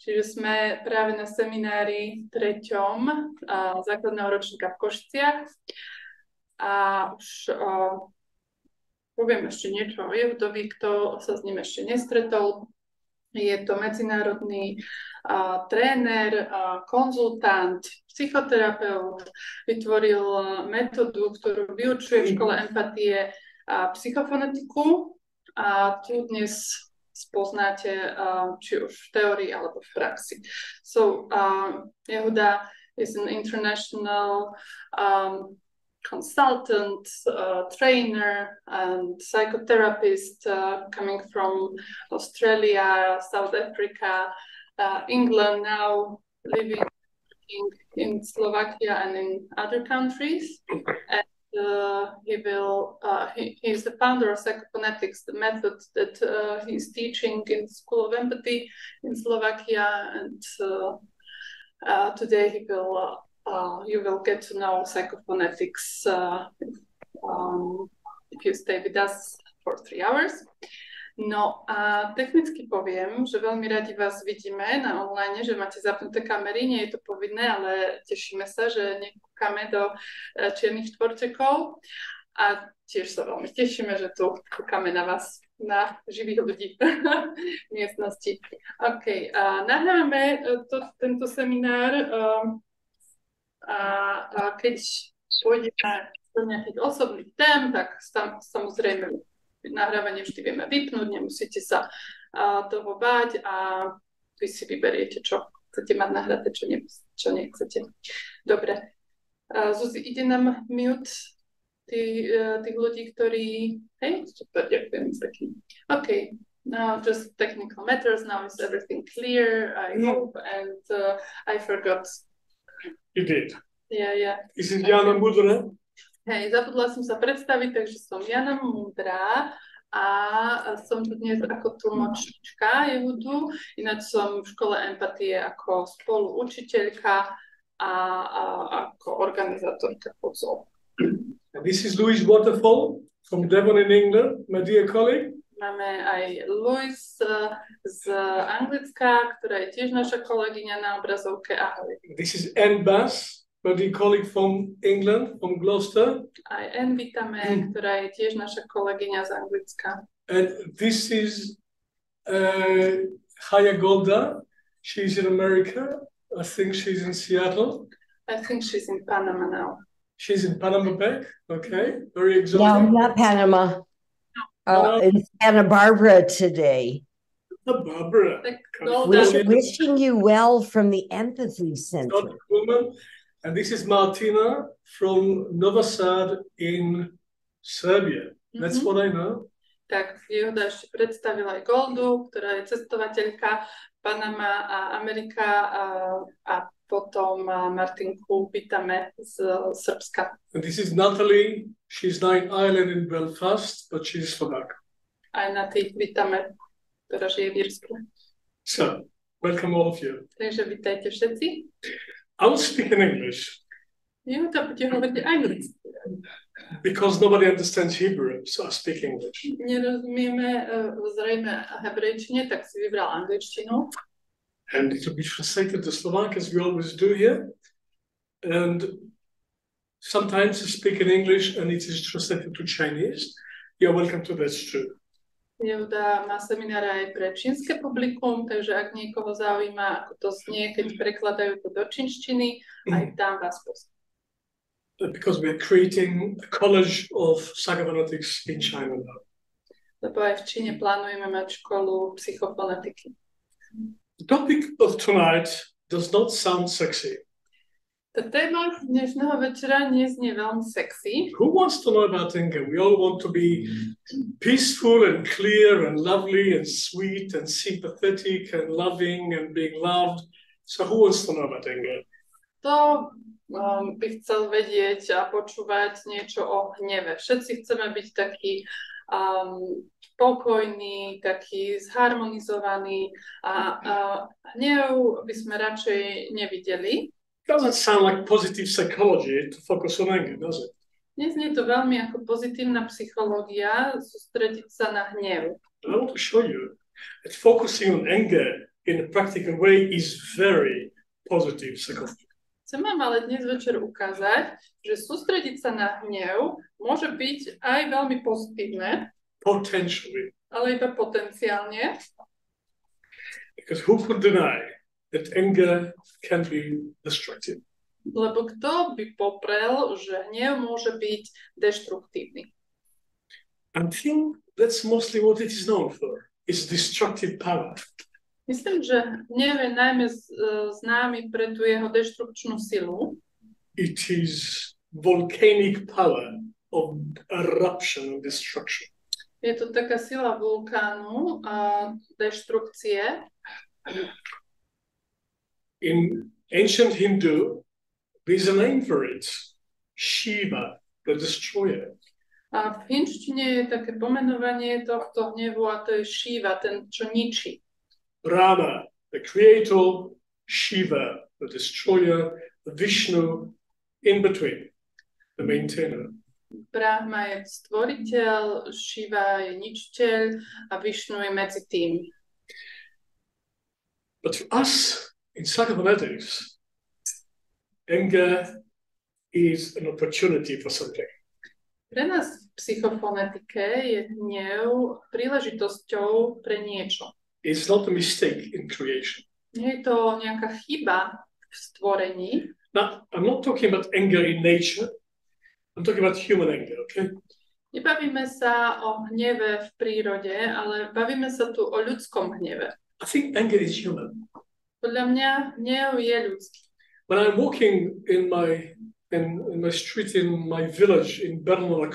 Čiže sme práve na seminári 3. základného ročníka v Košiciach a už poviem ešte niečo o Jehudovi, kto sa s ním ešte nestretol. Je to medzinárodný tréner, konzultant, psychoterapeut, vytvoril metódu, ktorú vyučuje v škole empatie a psychofonetiku a tu dnes spoznáte či už v teórii alebo v praxi. So Yehuda is an international consultant, trainer and psychotherapist coming from Australia, South Africa, England, now living in Slovakia and in other countries. And he is the founder of psychophonetics, the method that he's teaching in the School of Empathy in Slovakia. And today you will get to know psychophonetics if you stay with us for 3 hours. No a technicky poviem, že veľmi radi vás vidíme na online, že máte zapnuté kamery, nie je to povinné, ale tešíme sa, že nekúkame do čiernych štvorčekov a tiež sa veľmi tešíme, že tu kúkame na vás, na živých ľudí v miestnosti. OK, nahrávame tento seminár a keď pôjdeme do nejakých osobných tém, tak samozrejme nahrávanie vždy vieme vypnúť, nemusíte sa toho báť a vy si vyberiete, čo chcete mať nahraté, čo nechcete. Dobre. Zuzi, ide nám mute tých ľudí, ktorí... Hej, super, ďakujem. OK, now just technical matters. Now is everything clear, I hope, and I forgot. You did. Yeah. This is Jana Mudra. Hej, zabudla som sa predstaviť, takže som Jana Múdra a som tu dnes ako tlmočnička Jehudu, ináč som v škole empatie ako spoluučiteľka a ako organizátorka Povznášajúci. This is Louise Waterfall from Devon in England, my dear colleague. Máme aj Louise z Anglicka, ktorá je tiež naša kolegyňa na obrazovke. Ahoj. This is Anne Bass, my dear colleague from England, from Gloucester. Aj Anne vítame, ktorá je tiež naša kolegyňa z Anglicka. And this is Chaya Golda. She's in America. I think she's in Seattle. I think she's in Panama now. She's in Panama back. Okay, very No, exhausting. not Panama. In Santa Barbara today. Barbara. Wishing you well from the Empathy Center. And this is Martina from Novi Sad in Serbia. That's what I know. Tak Jehuda ešte predstavila aj Goldu, ktorá je cestovateľka Panama a Amerika a potom Martinku vítame z Srbska. And this is Natalie. She's now in Ireland in Belfast, but she's Slovak. Aj na tých vítame, ktorá žije v Írsku. So, welcome all of you. Takže vítajte všetci. I will speak in English. Jehuda bude hovoriť anglicky. Because nobody understands Hebrew, so I speak English. Nerozumieme zrejme hebrejčine, tak si vybral angličtinu. And it will be translated to Slovak, as we always do here. And sometimes I speak in English and it is translated to Chinese. You're welcome to that too. Jehuda má semináre aj pre čínske publikum, takže ak niekoho zaujíma, ako to znie, keď prekladajú to do čínštiny, aj tam vás poznám. Because we're creating a college of psychophonetics in China now. Lebo aj v Číne plánujeme mať školu psychofonetiky. The topic of tonight does not sound sexy. Tá téma dnešného večera neznie veľmi sexy. Who wants to know about anger? We all want to be peaceful and clear and lovely and sweet and sympathetic and loving and being loved. So who wants to know about anger? To by chcel vedieť a počúvať niečo o hneve. Všetci chceme byť takí spokojní, takí zharmonizovaní a hnev by sme radšej nevideli. Doesn't sound like positive psychology to focus on anger, does it? Neznie to veľmi ako pozitívna psychológia sústrediť sa na hnev. I want to show you that focusing on anger in a practical way is very positive psychology. Chcem vám ale dnes večer ukázať, že sústrediť sa na hnev môže byť aj veľmi pozitívne, Potentially. ale iba potenciálne. Because who could deny that anger can be destructive? Lebo kto by poprel, že hnev môže byť deštruktívny? I think that's mostly what it is known for. It's destructive power. Myslím, že hnev je najmä známy pre tú jeho deštrukčnú silu. It is volcanic power of eruption and destruction. Je to taká sila vulkánu a deštrukcie. In ancient Hindu, there's a name for it. Shiva, the destroyer. A v hinštine je také pomenovanie tohto hnevu a to je Shiva, ten, čo ničí. Brahma, the creator, Shiva, the destroyer, Vishnu, in between, the maintainer. Brahma je stvoriteľ, Shiva je ničiteľ a Vishnu je medzi tým. But for us in psychomatics, anger is an opportunity for something. Pre nás v psychofonetike je hnev príležitosťou pre niečo. It's not a mistake in creation. Nie je to nejaká chyba v stvorení. Now, I'm not talking about anger in nature. I'm talking about human anger, okay? Nebavíme sa o hneve v prírode, ale bavíme sa tu o ľudskom hneve. I think anger is human. Podľa mňa hnev je ľudský. When I'm walking in my street in my village in Brahma,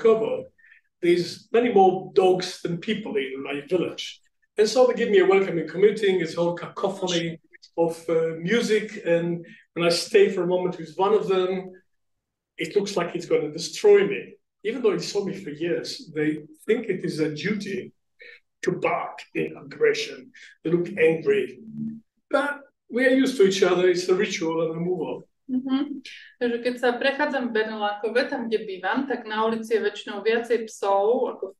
there's many more dogs than people in my village. And so they give me a welcoming commuting. It's all cacophony of music. And when I stay for a moment with one of them, it looks like it's going to destroy me. Even though it saw me for years, they think it is a duty to bark in aggression. They look angry. But we are used to each other. It's a ritual and a move on. Takže keď sa prechádzam v Bernolákove, tam, kde bývam, tak na ulici je väčšinou viacej psov ako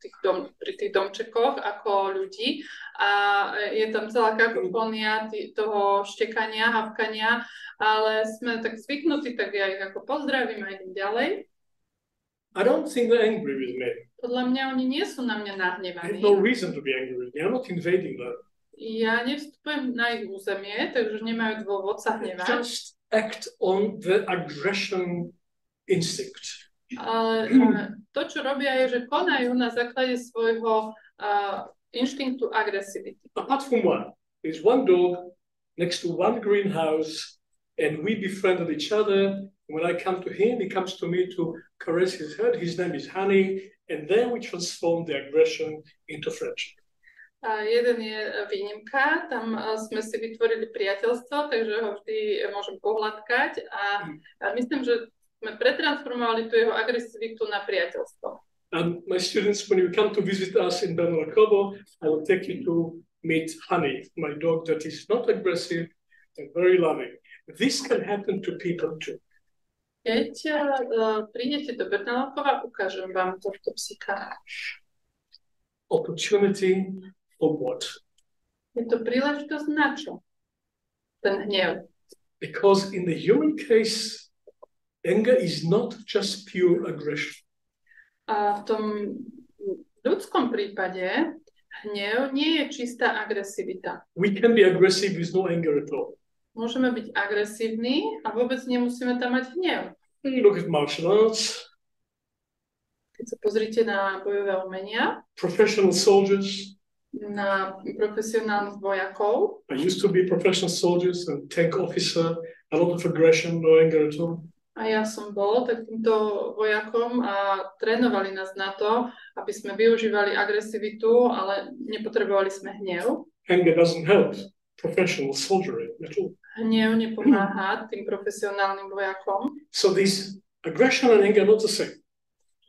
pri tých domčekoch ako ľudí a je tam celá kakofónia toho štekania, havkania, ale sme tak zvyknutí, tak ja ich ako pozdravím a idem ďalej. I don't think they're angry with me. Podľa mňa oni nie sú na mňa I nahnevaní. have no reason to be angry with me. I'm not invading them. Ja nevstupujem na ich územie, takže nemajú dôvod sa hnevať. Just act on the aggression instinct. Ale to, čo robia, je, že konajú na základe svojho inštinktu agresivity. Apart from one, there's one dog next to one greenhouse, and we befriended each other. When I come to him, he comes to me to caress his head. His name is Honey, and then we transform the aggression into friendship. A jeden je výnimka, tam sme si vytvorili priateľstvo, takže ho vždy môžem pohľadkať a myslím, že sme pretransformovali tú jeho agresivitu na priateľstvo. And my students, when you come to visit us in Bernolákovo, I will take you to meet Honey, my dog that is not aggressive and very loving. This can happen to people too. Keď prídete do Bernolákova, ukážem vám tohto psíka. Opportunity for what? Je to príležitosť na čo? Ten hnev. Because in the human case, anger is not just pure aggression. A v tom ľudskom prípade hnev nie je čistá agresivita. We can be aggressive with no anger at all. Môžeme byť agresívni a vôbec nemusíme tam mať hnev. Look at martial arts. Keď sa pozrite na bojové umenia, Professional soldiers. na profesionálnych vojakov. I used to be a professional soldier and tank officer, a lot of aggression, no anger at all. A ja som bol takýmto vojakom a trénovali nás na to, aby sme využívali agresivitu, ale nepotrebovali sme hnev. Anger doesn't help professional soldiering at all. Hnev nepomáha tým profesionálnym vojakom. So this aggression and anger are not the same.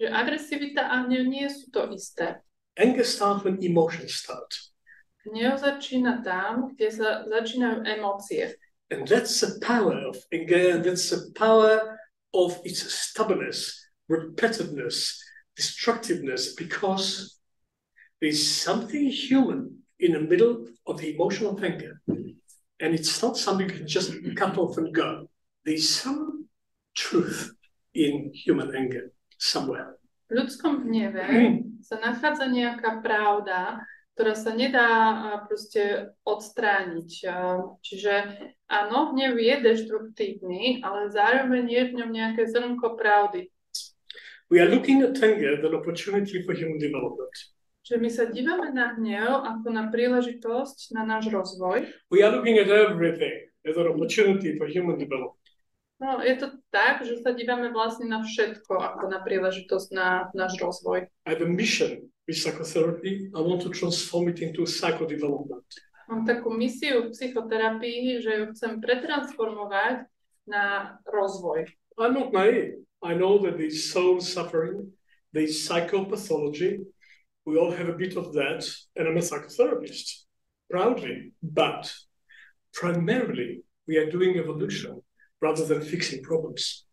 Že agresivita a hnev nie sú to isté. Anger starts when emotions start. Hnev začína tam, kde sa začínajú emócie. And that's the power of anger, and that's the power of its stubbornness, repetitiveness, destructiveness, because there's something human in the middle of the emotion of anger. And it's not something you can just cut off and go. There's some truth in human anger somewhere. V ľudskom hneve sa nachádza nejaká pravda, ktorá sa nedá proste odstrániť. Čiže áno, hnev je deštruktívny, ale zároveň je v ňom nejaké zrnko pravdy. We are looking at anger as an opportunity for human development. Čiže my sa dívame na hnev ako na príležitosť na náš rozvoj. We are looking at everything as an opportunity for human development. No, je to tak, že sa dívame vlastne na všetko ako na príležitosť na náš rozvoj. I have a mission with psychotherapy. I want to transform it into psychodevelopment. Mám takú misiu v psychoterapii, že ju chcem pretransformovať na rozvoj. I'm not naive. I know that there's soul suffering, there's psychopathology. We all have a bit of that, and I'm a psychotherapist, proudly. But primarily, we are doing evolution rather than fixing problems.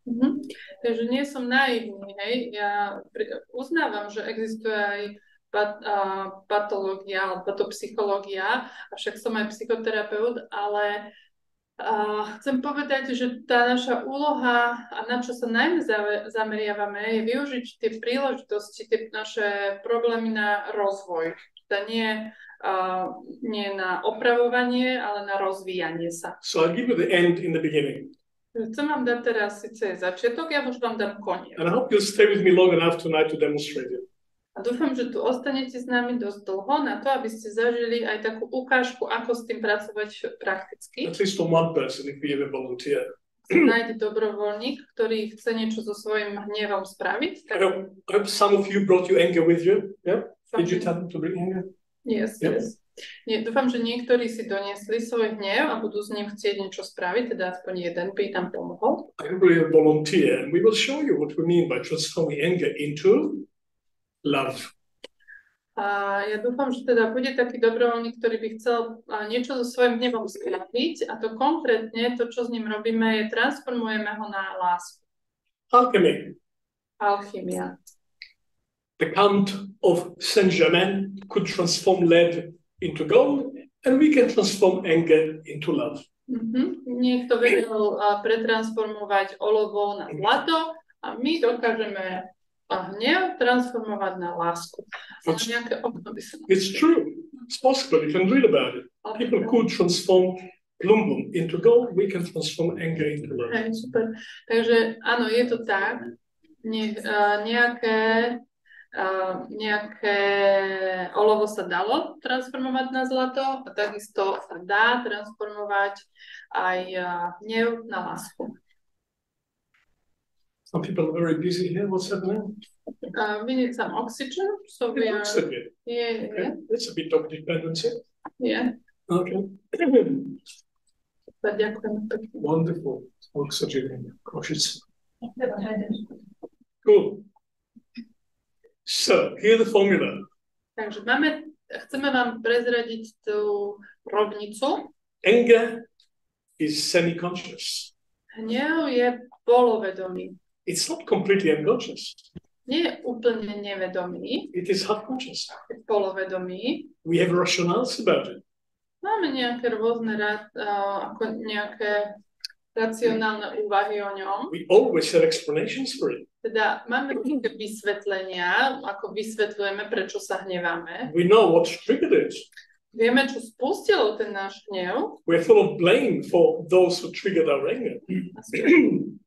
Takže nie som naivný, hej. Ja uznávam, že existuje aj patológia alebo patopsychológia, avšak som aj psychoterapeut, ale chcem povedať, že tá naša úloha a na čo sa najmä zameriavame je využiť tie príležitosti, tie naše problémy na rozvoj. To nie na opravovanie, ale na rozvíjanie sa. So I'll give you the end in the beginning. Chcem vám dať teraz síce začiatok, ja už vám dám koniec. And I hope you'll stay with me long enough tonight to demonstrate it. A dúfam, že tu ostanete s nami dosť dlho na to, aby ste zažili aj takú ukážku, ako s tým pracovať prakticky. At least on one person, if we have a volunteer. Nájde dobrovoľník, ktorý chce niečo so svojím hnevom spraviť. I hope some of you brought your anger with you. Yeah? Did you tell them to bring anger? Yes, Yeah. yes. Nie, dúfam, že niektorí si doniesli svoj hnev a budú s ním chcieť niečo spraviť, teda aspoň jeden by tam pomohol. I hope we have a volunteer, and we will show you what we mean by transforming anger into love. A ja dúfam, že teda bude taký dobrovoľník, ktorý by chcel niečo so svojím hnevom spraviť a to konkrétne, to, čo s ním robíme, je transformujeme ho na lásku. Alchemy. Alchymia. The Count of Saint-Germain could transform lead into gold, and we can transform anger into love. Niekto vedel pretransformovať olovo na zlato a my dokážeme hnev transformovať na lásku. It's true. It's possible. You can read about it. People could transform plumbum into gold. We can transform anger into love. Super. Takže áno, je to tak. Nejaké olovo sa dalo transformovať na zlato a takisto sa dá transformovať aj hnev na lásku. Some people are very busy here. What's happening? We need some oxygen, so we are... Oxygen. Yeah, Okay. yeah. That's a bit of dependency. Yeah. Okay. Ďakujem pekne. Wonderful. Oxygen. Cool. So, here the formula. Takže chceme vám prezradiť tú rovnicu. Anger is semi-conscious. Hnev je polovedomý. It's not completely unconscious. Nie je úplne nevedomý, It is half-conscious. je polovedomý. We have rationales about it. Máme nejaké rôzne ako nejaké racionálne úvahy o ňom. We always have explanations for it. Teda máme také vysvetlenia, ako vysvetľujeme, prečo sa hneváme. We know what triggered it. Vieme, čo spustilo ten náš hnev. We're full of blame for those who triggered our anger.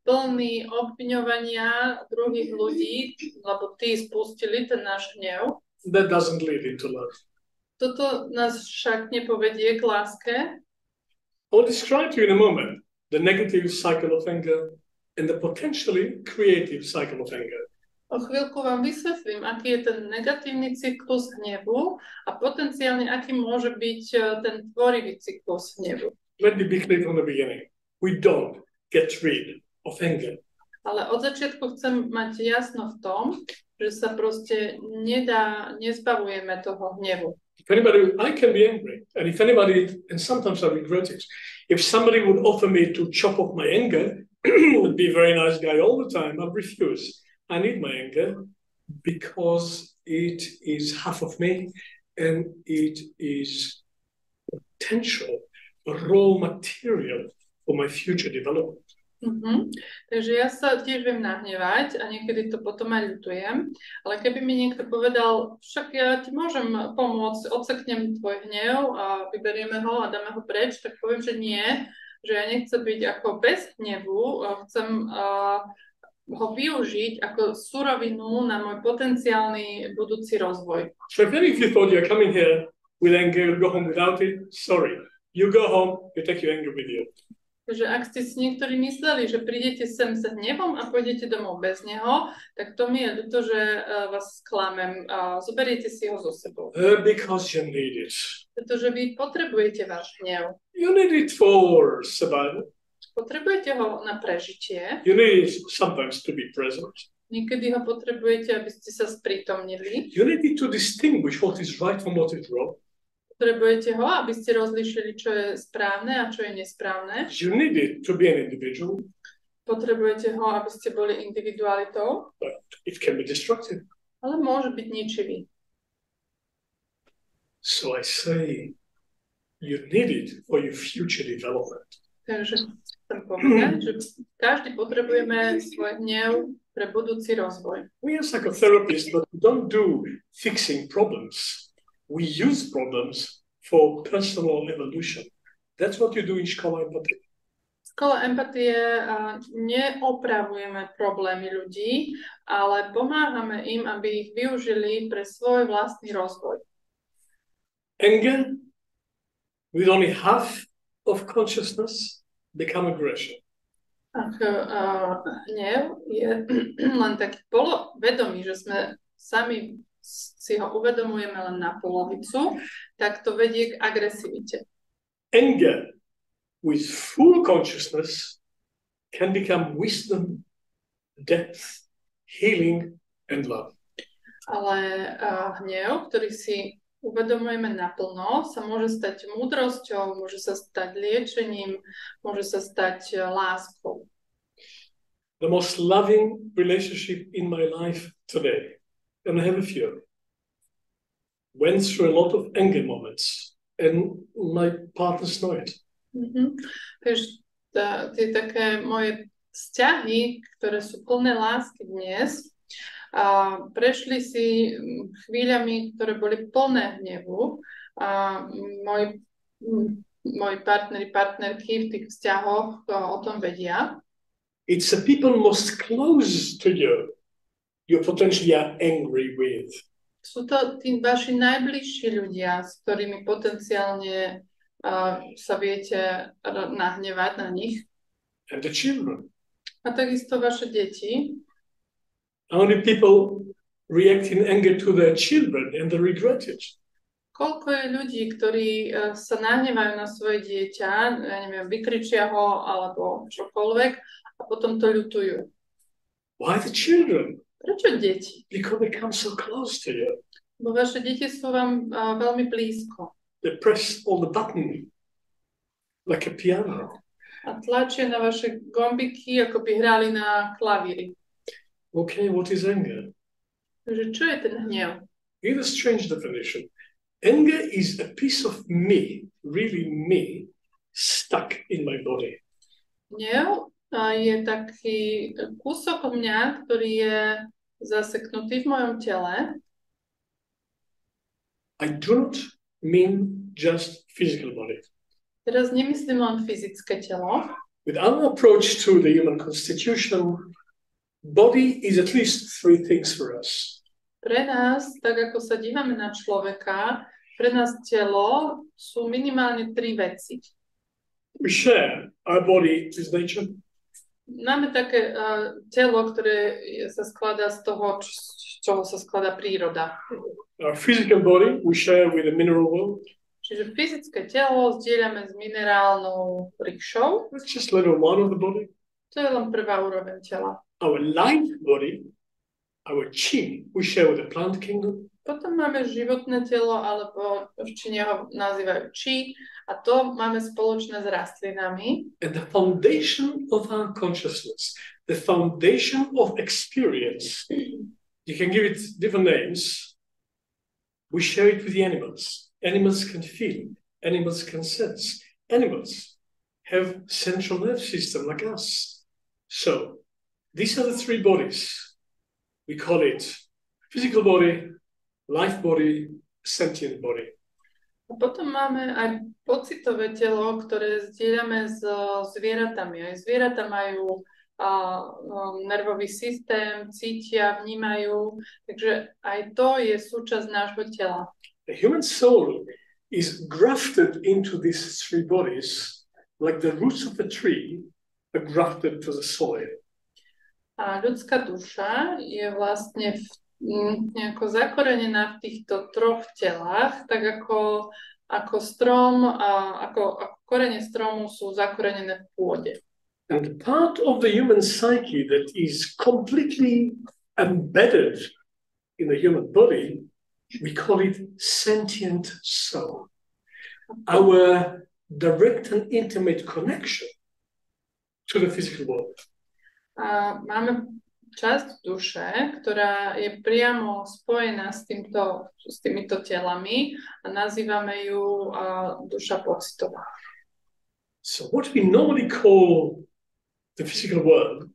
Plný obviňovania druhých ľudí, lebo tí spustili ten náš hnev. That doesn't lead into love. Toto nás však nepovedie k láske. I'll describe to you in a moment the negative cycle of anger and the potentially creative cycle of anger. O chvíľku vám vysvetlím, aký je ten negatívny cyklus hnevu a potenciálne, aký môže byť ten tvorivý cyklus hnevu. Let me be clear from the beginning. We don't get rid of anger. Ale od začiatku chcem mať jasno v tom, že sa proste nezbavujeme toho hnevu. If anybody, I can be angry, and if anybody, and sometimes I regret it, if somebody would offer me to chop off my anger, would be a very nice guy all the time, I'd refuse. I need my anger because it is half of me and it is potential raw material for my future development. Takže ja sa tiež viem nahnevať a niekedy to potom aj ľutujem, ale keby mi niekto povedal, však ja ti môžem pomôcť, odseknem tvoj hnev a vyberieme ho a dáme ho preč, tak poviem, že nie, že ja nechcem byť ako bez hnevu, chcem ho využiť ako surovinu na môj potenciálny budúci rozvoj. So if any of you thought you're coming here with anger, you'll go home without it, sorry. You go home, you take your anger with you. Takže ak ste si niektorí mysleli, že prídete sem s hnevom a pôjdete domov bez neho, tak to mi je ľúto, že vás sklamem. Zoberiete si ho so sebou. Because you need it. Pretože vy potrebujete váš hnev. You need it for survival. Potrebujete ho na prežitie. You need it sometimes to be present. Niekedy ho potrebujete, aby ste sa sprítomnili. You need it to distinguish what is right from what is wrong. Potrebujete ho, aby ste rozlíšili, čo je správne a čo je nesprávne. You need it to be an individual. Potrebujete ho, aby ste boli individualitou. But it can be destructive. Ale môže byť ničivý. So I say, you need it for your future development. Takže chcem povedať, že každý potrebujeme svoj hnev pre budúci rozvoj. We are psychotherapists, but we don't do fixing problems. We use problems for personal evolution. That's what you do in škola empatie. V škole empatie neopravujeme problémy ľudí, ale pomáhame im, aby ich využili pre svoj vlastný rozvoj. Anger, with only half of consciousness, become aggression. Ak hnev je len taký polovedomý, že sme sami si ho uvedomujeme len na polovicu, tak to vedie k agresivite. Anger with full consciousness can become wisdom, depth, healing and love. Ale hnev, ktorý si uvedomujeme naplno, sa môže stať múdrosťou, môže sa stať liečením, môže sa stať láskou. The most loving relationship in my life today, and I have a few, went through a lot of anger moments, and my partners know it. Takže tie také moje vzťahy, ktoré sú plné lásky dnes, prešli si chvíľami, ktoré boli plné hnevu. Moji partneri, partnerky v tých vzťahoch o tom vedia. It's the people most close to you you potentially are angry with. Sú to tí vaši najbližší ľudia, s ktorými potenciálne sa viete nahnevať na nich. And the children. A takisto vaše deti. How many people react in anger to their children and they regret it? Koľko je ľudí, ktorí sa nahnevajú na svoje dieťa, ja neviem, vykričia ho alebo čokoľvek a potom to ľutujú. Why the children? Prečo deti? Because they come so close to you. Bo vaše deti sú vám veľmi blízko. They press all the buttons like a piano. A tlačia na vaše gombiky, ako by hrali na klavíri. Okay, what is anger? Takže čo je ten hnev? Here's a strange definition. Anger is a piece of me, really me, stuck in my body. Hnev je taký kúsok mňa, ktorý je zaseknutý v mojom tele. I do not mean just physical body. Teraz nemyslím len fyzické telo. With our approach to the human constitution, body is at least three things for us. Pre nás, tak ako sa dívame na človeka, pre nás telo sú minimálne 3 veci. We share our body with nature. Máme také telo, ktoré sa skladá z toho, z čoho sa skladá príroda. Our physical body we share with the mineral world. Čiže fyzické telo zdieľame s minerálnou ríšou. That's just level one of the body. To je len prvá úroveň tela. Our life body, our chi, we share with the plant kingdom. Potom máme životné telo, alebo v Číne ho nazývajú chi, a to máme spoločné s rastlinami. And the foundation of our consciousness, the foundation of experience, you can give it different names. We share it with the animals. Animals can feel, animals can sense, animals have central nervous system like us. So these are the three bodies. We call it physical body, life body, sentient body. A potom máme aj pocitové telo, ktoré zdieľame s zvieratami. Aj zvieratá majú nervový systém, cítia, vnímajú, takže aj to je súčasť nášho tela. The human soul is grafted into these three bodies like the roots of a tree are grafted to the soil. A ľudská duša je vlastne nejako zakorenená v týchto troch telách, tak ako strom, ako korene stromu sú zakorenené v pôde. And part of the human psyche that is completely embedded in the human body, we call it sentient soul. Our direct and intimate connection to the physical world. A máme časť duše, ktorá je priamo spojená s týmito telami a nazývame ju duša pocitová. So what we normally call the physical world,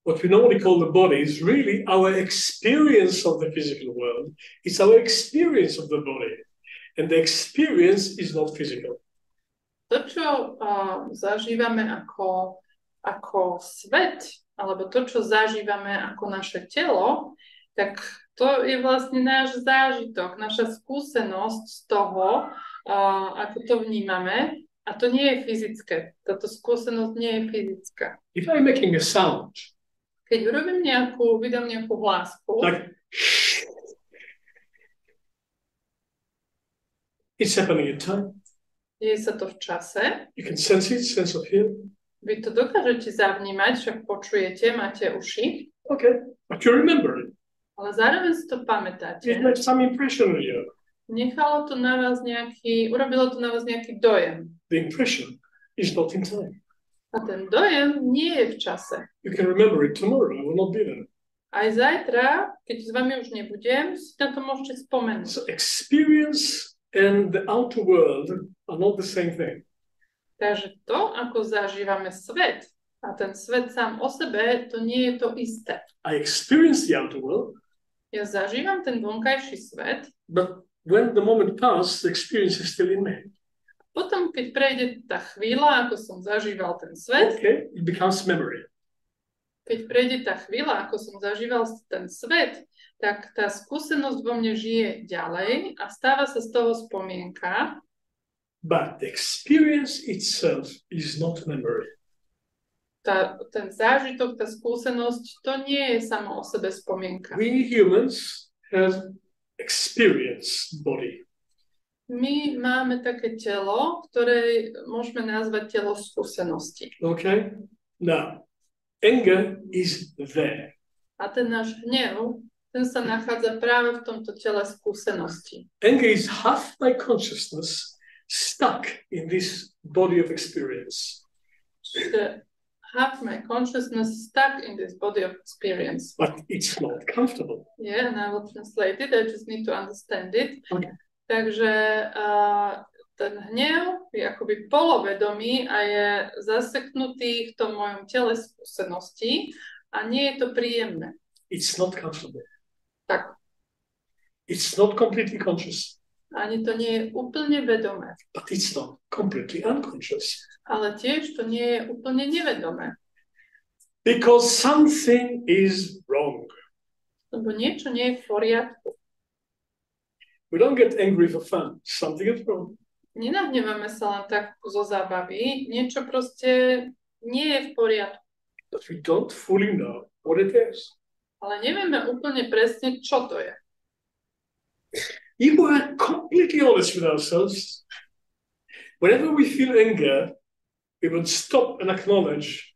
what we normally call the body, is really our experience of the physical world. It's our experience of the body. And the experience is not physical. To, čo zažívame ako svet, alebo to, čo zažívame ako naše telo, tak to je vlastne náš zážitok, naša skúsenosť z toho, ako to vnímame. A to nie je fyzické. Táto skúsenosť nie je fyzická. If I'm making a sound, keď vydám nejakú hlásku, like, it's happening in time. Deje sa to v čase. You can sense it, sense of hearing. Vy to dokážete zavnímať, však počujete, máte uši. Okay, but you remember it. Ale zároveň si to pamätáte. It made some impression on you. Urobilo to na vás nejaký dojem. The impression is not in time. A ten dojem nie je v čase. You can remember it tomorrow, I will not be there. Aj zajtra, keď s vami už nebudem, si na to môžete spomenúť. So experience and the outer world are not the same thing. Takže to, ako zažívame svet, a ten svet sám o sebe, to nie je to isté. I experience the outer world. Ja zažívam ten vonkajší svet. But when the moment passes, the experience is still in me. Potom, keď prejde tá chvíľa, ako som zažíval ten svet, okay, it becomes memory. Keď prejde tá chvíľa, ako som zažíval ten svet, tak tá skúsenosť vo mne žije ďalej a stáva sa z toho spomienka. But the experience itself is not memory. Ten zážitok, tá skúsenosť, to nie je samo o sebe spomienka. We humans have experience body. My máme také telo, ktoré môžeme nazvať telo skúsenosti. Okay? Now, anger is there. A ten náš hnev, ten sa nachádza práve v tomto tele skúsenosti. Anger is half my consciousness stuck in this body of experience. Half my consciousness stuck in this body of experience. But it's not comfortable. Yeah, and I will translate it. I just need to understand it. Okay. Takže ten hnev je akoby polovedomý a je zaseknutý v tom mojom tele skúsenosti a nie je to príjemné. It's not comfortable. Tak. It's not completely conscious. Ani to nie je úplne vedomé. But it's not completely unconscious. Ale tiež to nie je úplne nevedomé. Because something is wrong. Lebo niečo nie je v poriadku. We don't get angry for fun. Something is wrong. Nenahnevame sa len tak zo zábavy. Niečo proste nie je v poriadku. But we don't fully know what it is. Ale nevieme úplne presne, čo to je. If we are completely honest with ourselves, whenever we feel anger, we would stop and acknowledge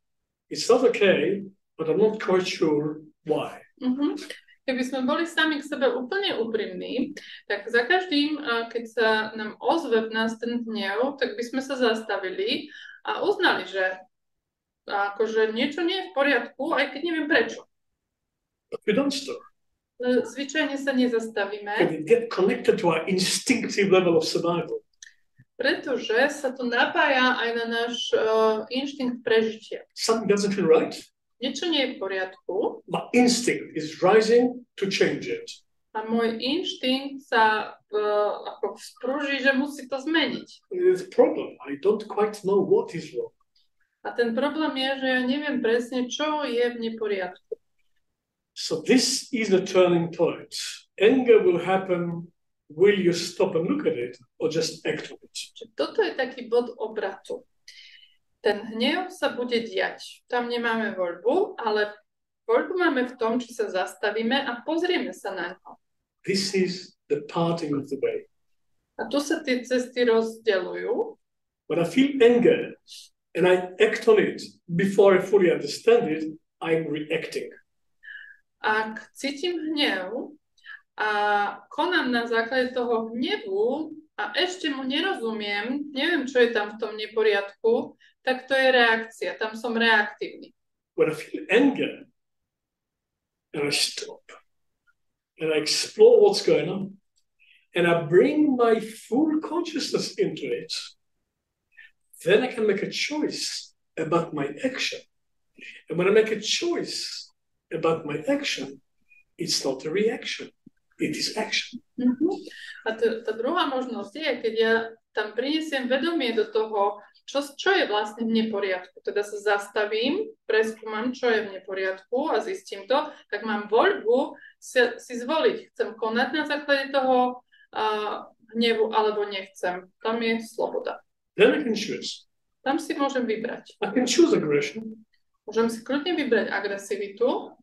it's not okay, but I'm not quite sure why. Keby sme boli sami k sebe úplne úprimní, tak za každým, keď sa nám ozve v nás ten hnev, tak by sme sa zastavili a uznali, že akože niečo nie je v poriadku, aj keď neviem prečo. But we don't stop. Zvyčajne sa nezastavíme. And we get connected to our instinctive level of survival. Pretože sa to napája aj na náš inštinkt prežitia. Something doesn't feel right. Niečo nie je v poriadku. My instinct is rising to change it. A môj inštinkt sa ako sprúži, že musí to zmeniť. There's a problem. I don't quite know what is wrong. A ten problém je, že ja neviem presne, čo je v neporiadku. So this is the turning point. Anger will happen. Will you stop and look at it or just act on it? Toto je taký bod obratu. Ten hnev sa bude diať. Tam nemáme voľbu, ale voľbu máme v tom, či sa zastavíme a pozrieme sa na ňo. This is the parting of the way. A tu sa tie cesty rozdeľujú. When I feel anger and I act on it before I fully understand it, I'm reacting. Ak cítim hnev a konám na základe toho hnevu a ešte mu nerozumiem, neviem, čo je tam v tom neporiadku, tak to je reakcia. Tam som reaktívny. When I feel anger and I stop and I explore what's going on and I bring my full consciousness into it, then I can make a choice about my action. And when I make a choice about my action, it's not a reaction. It is action. A tá druhá možnosť je, keď ja tam prinesiem vedomie do toho, čo je vlastne v neporiadku. Teda sa zastavím, preskúmam, čo je v neporiadku a zistím to, tak mám voľbu si zvoliť. Chcem konať na základe toho hnevu alebo nechcem. Tam je sloboda. Then I can choose. Tam si môžem vybrať. I can choose aggression. Môžem si kľudne vybrať agresivitu.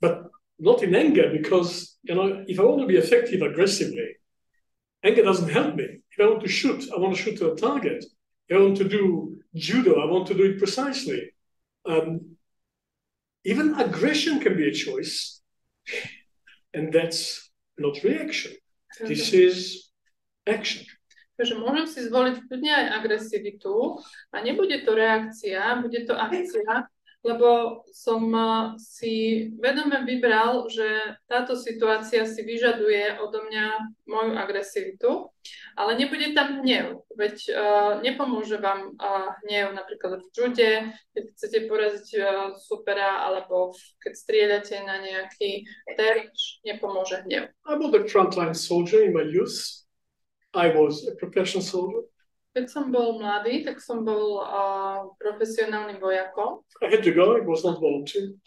But not in anger, because, if I want to be effective aggressively, anger doesn't help me. If I want to shoot, I want to shoot to a target. If I want to do judo, I want to do it precisely. Even aggression can be a choice, and that's not reaction. This is action. Takže môžem si zvoliť kľudne aj agresivitu a nebude to reakcia, bude to akcia, lebo som si vedome vybral, že táto situácia si vyžaduje odo mňa moju agresivitu, ale nebude tam hnev, veď nepomôže vám hnev napríklad v jude, keď chcete poraziť supera, alebo keď strieľate na nejaký terč, nepomôže hnev. I was a frontline soldier in my youth. I was a professional soldier. Keď som bol mladý, tak som bol profesionálnym vojakom. I had to go, it was not voluntary.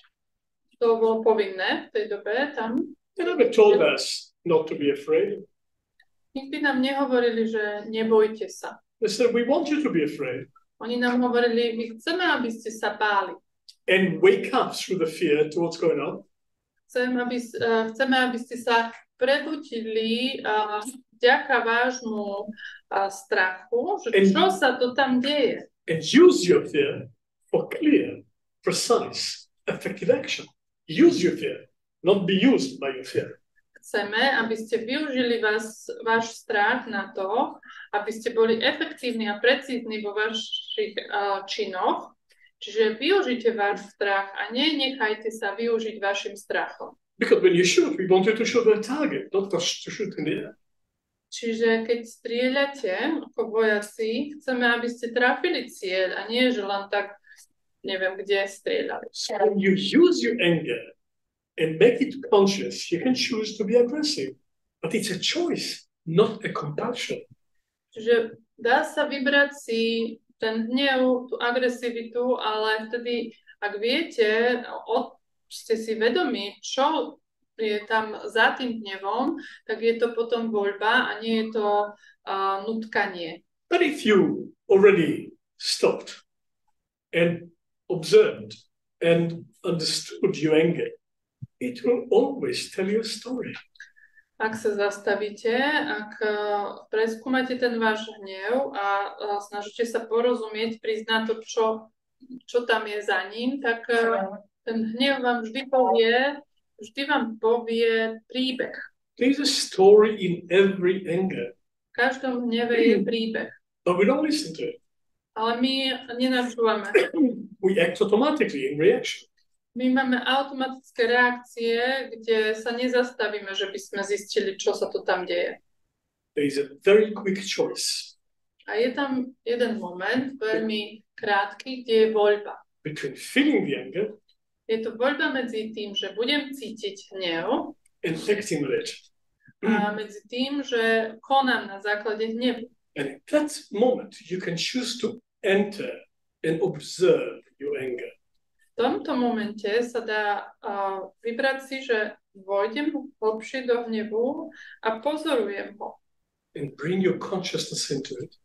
To bolo povinné v tej dobe tam. They never told us not to be afraid. Nikdy nám nehovorili, že nebojte sa. They said, we want you to be afraid. Oni nám hovorili, my chceme, aby ste sa báli. And wake up through the fear to what's going on. Chceme, aby ste sa prebudili vďaka vášmu strachu, že čo sa to tam deje. And use your fear for clear, precise, effective action. Use your fear, not be used by your fear. Chceme, aby ste využili váš strach na to, aby ste boli efektívni a precízni vo vašich činoch. Čiže využite váš strach a nenechajte sa využiť vašim strachom. Because when you shoot, we want you to shoot a target, not to shoot in the air. Čiže keď strieľate ako vojaci, chceme, aby ste trafili cieľ a nie, že len tak neviem, kde strieľali. So when you use your anger and make it conscious, you can choose to be aggressive. But it's a choice, not a compulsion. Čiže dá sa vybrať si ten hnev, tú agresivitu, ale vtedy, ak viete, ste si vedomí, čo je tam za tým hnevom, tak je to potom voľba a nie je to nutkanie. But if you already stopped and observed and understood your anger, it will always tell you a story. Ak sa zastavíte, ak preskúmate ten váš hnev a snažíte sa porozumieť, prísť na to, čo tam je za ním, tak ten hnev vám vždy vám povie príbeh. There's a story in every anger. V každom hneve je príbeh. But we don't listen to it. Ale my nenačúvame. We act automatically in reaction. My máme automatické reakcie, kde sa nezastavíme, že by sme zistili, čo sa to tam deje. There is a very quick choice. A je tam jeden moment, veľmi krátky, kde je voľba. Between feeling the anger Je to voľba medzi tým, že budem cítiť hnev and acting on it. a medzi tým, že konám na základe hnevu. And at that moment, you can choose to enter and observe your anger. V tomto momente sa dá vybrať si, že vojdem hlbšie do hnevu a pozorujem ho. And bring your consciousness into it.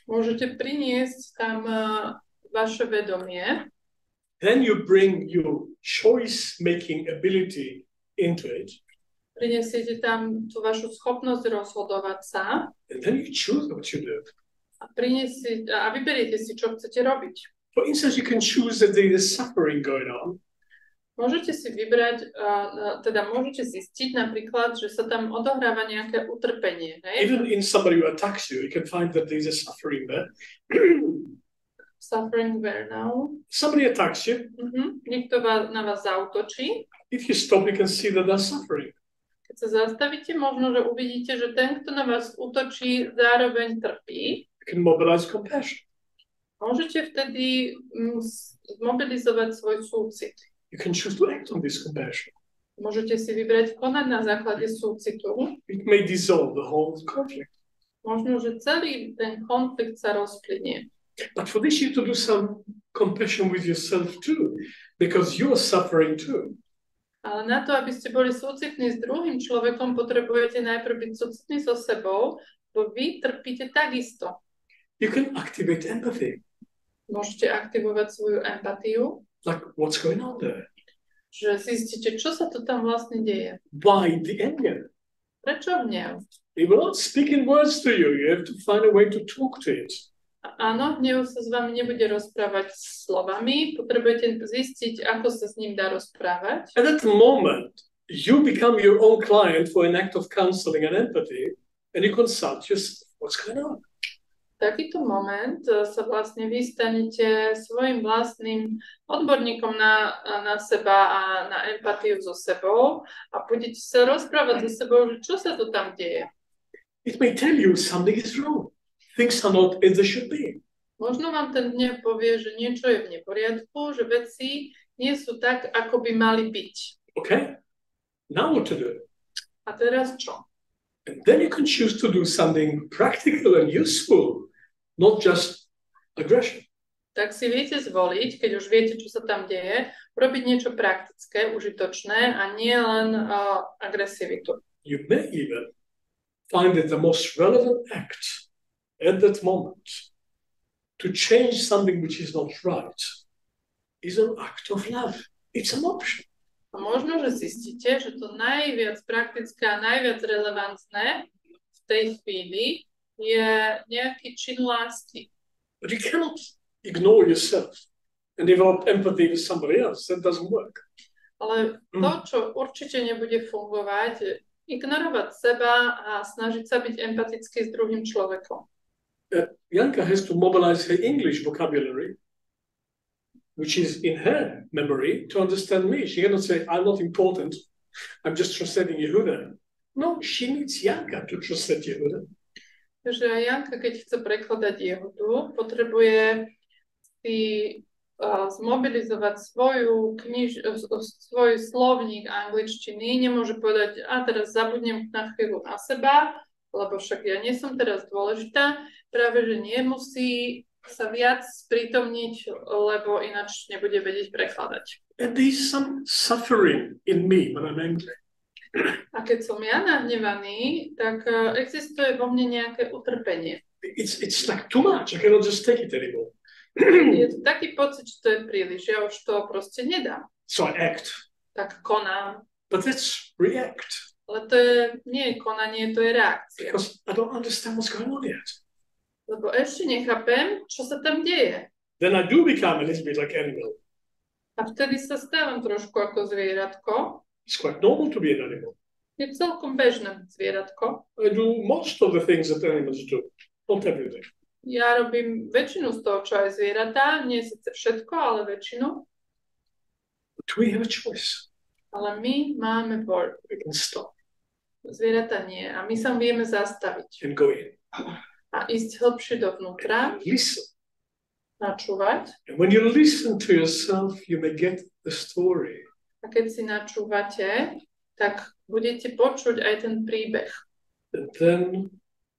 Môžete priniesť tam vaše vedomie. Then you bring your choice-making ability into it. Prinesiete tam tú vašu schopnosť rozhodovať sa And then you choose what you do. a vyberiete si, čo chcete robiť. For instance, you can choose that there is suffering going on. Môžete si vybrať, teda môžete zistiť napríklad, že sa tam odohráva nejaké utrpenie. Hej? Even in somebody who attacks you, you can find that there is a suffering there. Suffering where now? Somebody attacks you. Niekto na vás zaútočí. If you stop, you can see that they're suffering. Keď sa zastavíte, možno, že uvidíte, že ten, kto na vás útočí, zároveň trpí. You can mobilize compassion. Môžete vtedy zmobilizovať svoj súcit. You can choose to act on this compassion. Môžete si vybrať konať na základe súcitu. It may dissolve the whole conflict. Možno, že celý ten konflikt sa rozplynie. But for this, you have to do some compassion with yourself too, because you are suffering too. Ale na to, aby ste boli súcitní s druhým človekom, potrebujete najprv byť súcitní so sebou, bo vy trpíte takisto. You can activate empathy. Môžete aktivovať svoju empatiu. Like, what's going on there? Že zistíte, čo sa to tam vlastne deje. Why the anger? Prečo hnev? It will not speak in words to you. You have to find a way to talk to it. Áno, hnev sa s vami nebude rozprávať slovami. Potrebujete zistiť, ako sa s ním dá rozprávať. At that moment, you become your own client for an act of counseling and empathy, and you consult yourself. What's going on? V takýto moment sa vlastne vy stanete svojim vlastným odborníkom na seba a na empatiu so sebou a budete sa rozprávať so sebou, že čo sa to tam deje. It may tell you something is wrong. Things are not as they should be. Možno vám ten hnev povie, že niečo je v neporiadku, že veci nie sú tak, ako by mali byť. Okay? Now what to do? A teraz čo? And then you can choose to do something practical and useful, not just aggression. Tak si viete zvoliť, keď už viete, čo sa tam deje, urobiť niečo praktické, užitočné a nie len agresivitu. You may even find that the most relevant act at that moment to change something which is not right is an act of love. It's an option. A možno, že zistíte, že to najviac praktické a najviac relevantné v tej chvíli je nejaký čin lásky. But you cannot ignore yourself and develop empathy with somebody else. That doesn't work. Ale to, čo určite nebude fungovať, je ignorovať seba a snažiť sa byť empatický s druhým človekom. Janka has to mobilize her English vocabulary, which is in her memory, to understand me. She cannot say, I'm not important. I'm just translating Yehuda. No, she needs Janka to translate Yehuda. Takže Janka, keď chce prekladať Jehudu, potrebuje si zmobilizovať svoj slovník angličtiny. Nemôže povedať, teraz zabudnem na chvíľu na seba, lebo však ja nie som teraz dôležitá. Práve, že nemusí sa viac sprítomniť, lebo ináč nebude vedieť prekladať. And there's some suffering in me when I'm angry. A keď som ja nahnevaný, tak existuje vo mne nejaké utrpenie. It's like too much. I cannot just take it anymore. Je to taký pocit, že to je príliš. Ja už to proste nedám. So I act. Tak konám. But that's react. Ale to nie je konanie, to je reakcia. Because I don't understand what's going on yet. Lebo ešte nechápem, čo sa tam deje. Then I do become a little bit like animal. A vtedy sa stávam trošku ako zvieratko. It's quite normal to be an animal. Je celkom bežné byť zvieratko. I do most of the things that animals do. Not everything. Ja robím väčšinu z toho, čo aj zvieratá. Nie síce všetko, ale väčšinu. But we have a choice. Ale my máme voľbu. We can stop Zvieratá nie. A my sa vieme zastaviť. and go in. A a ísť hlbšie dovnútra, listen. načúvať. And when you listen to yourself, you may get the story. A keď si načúvate, tak budete počuť aj ten príbeh. And then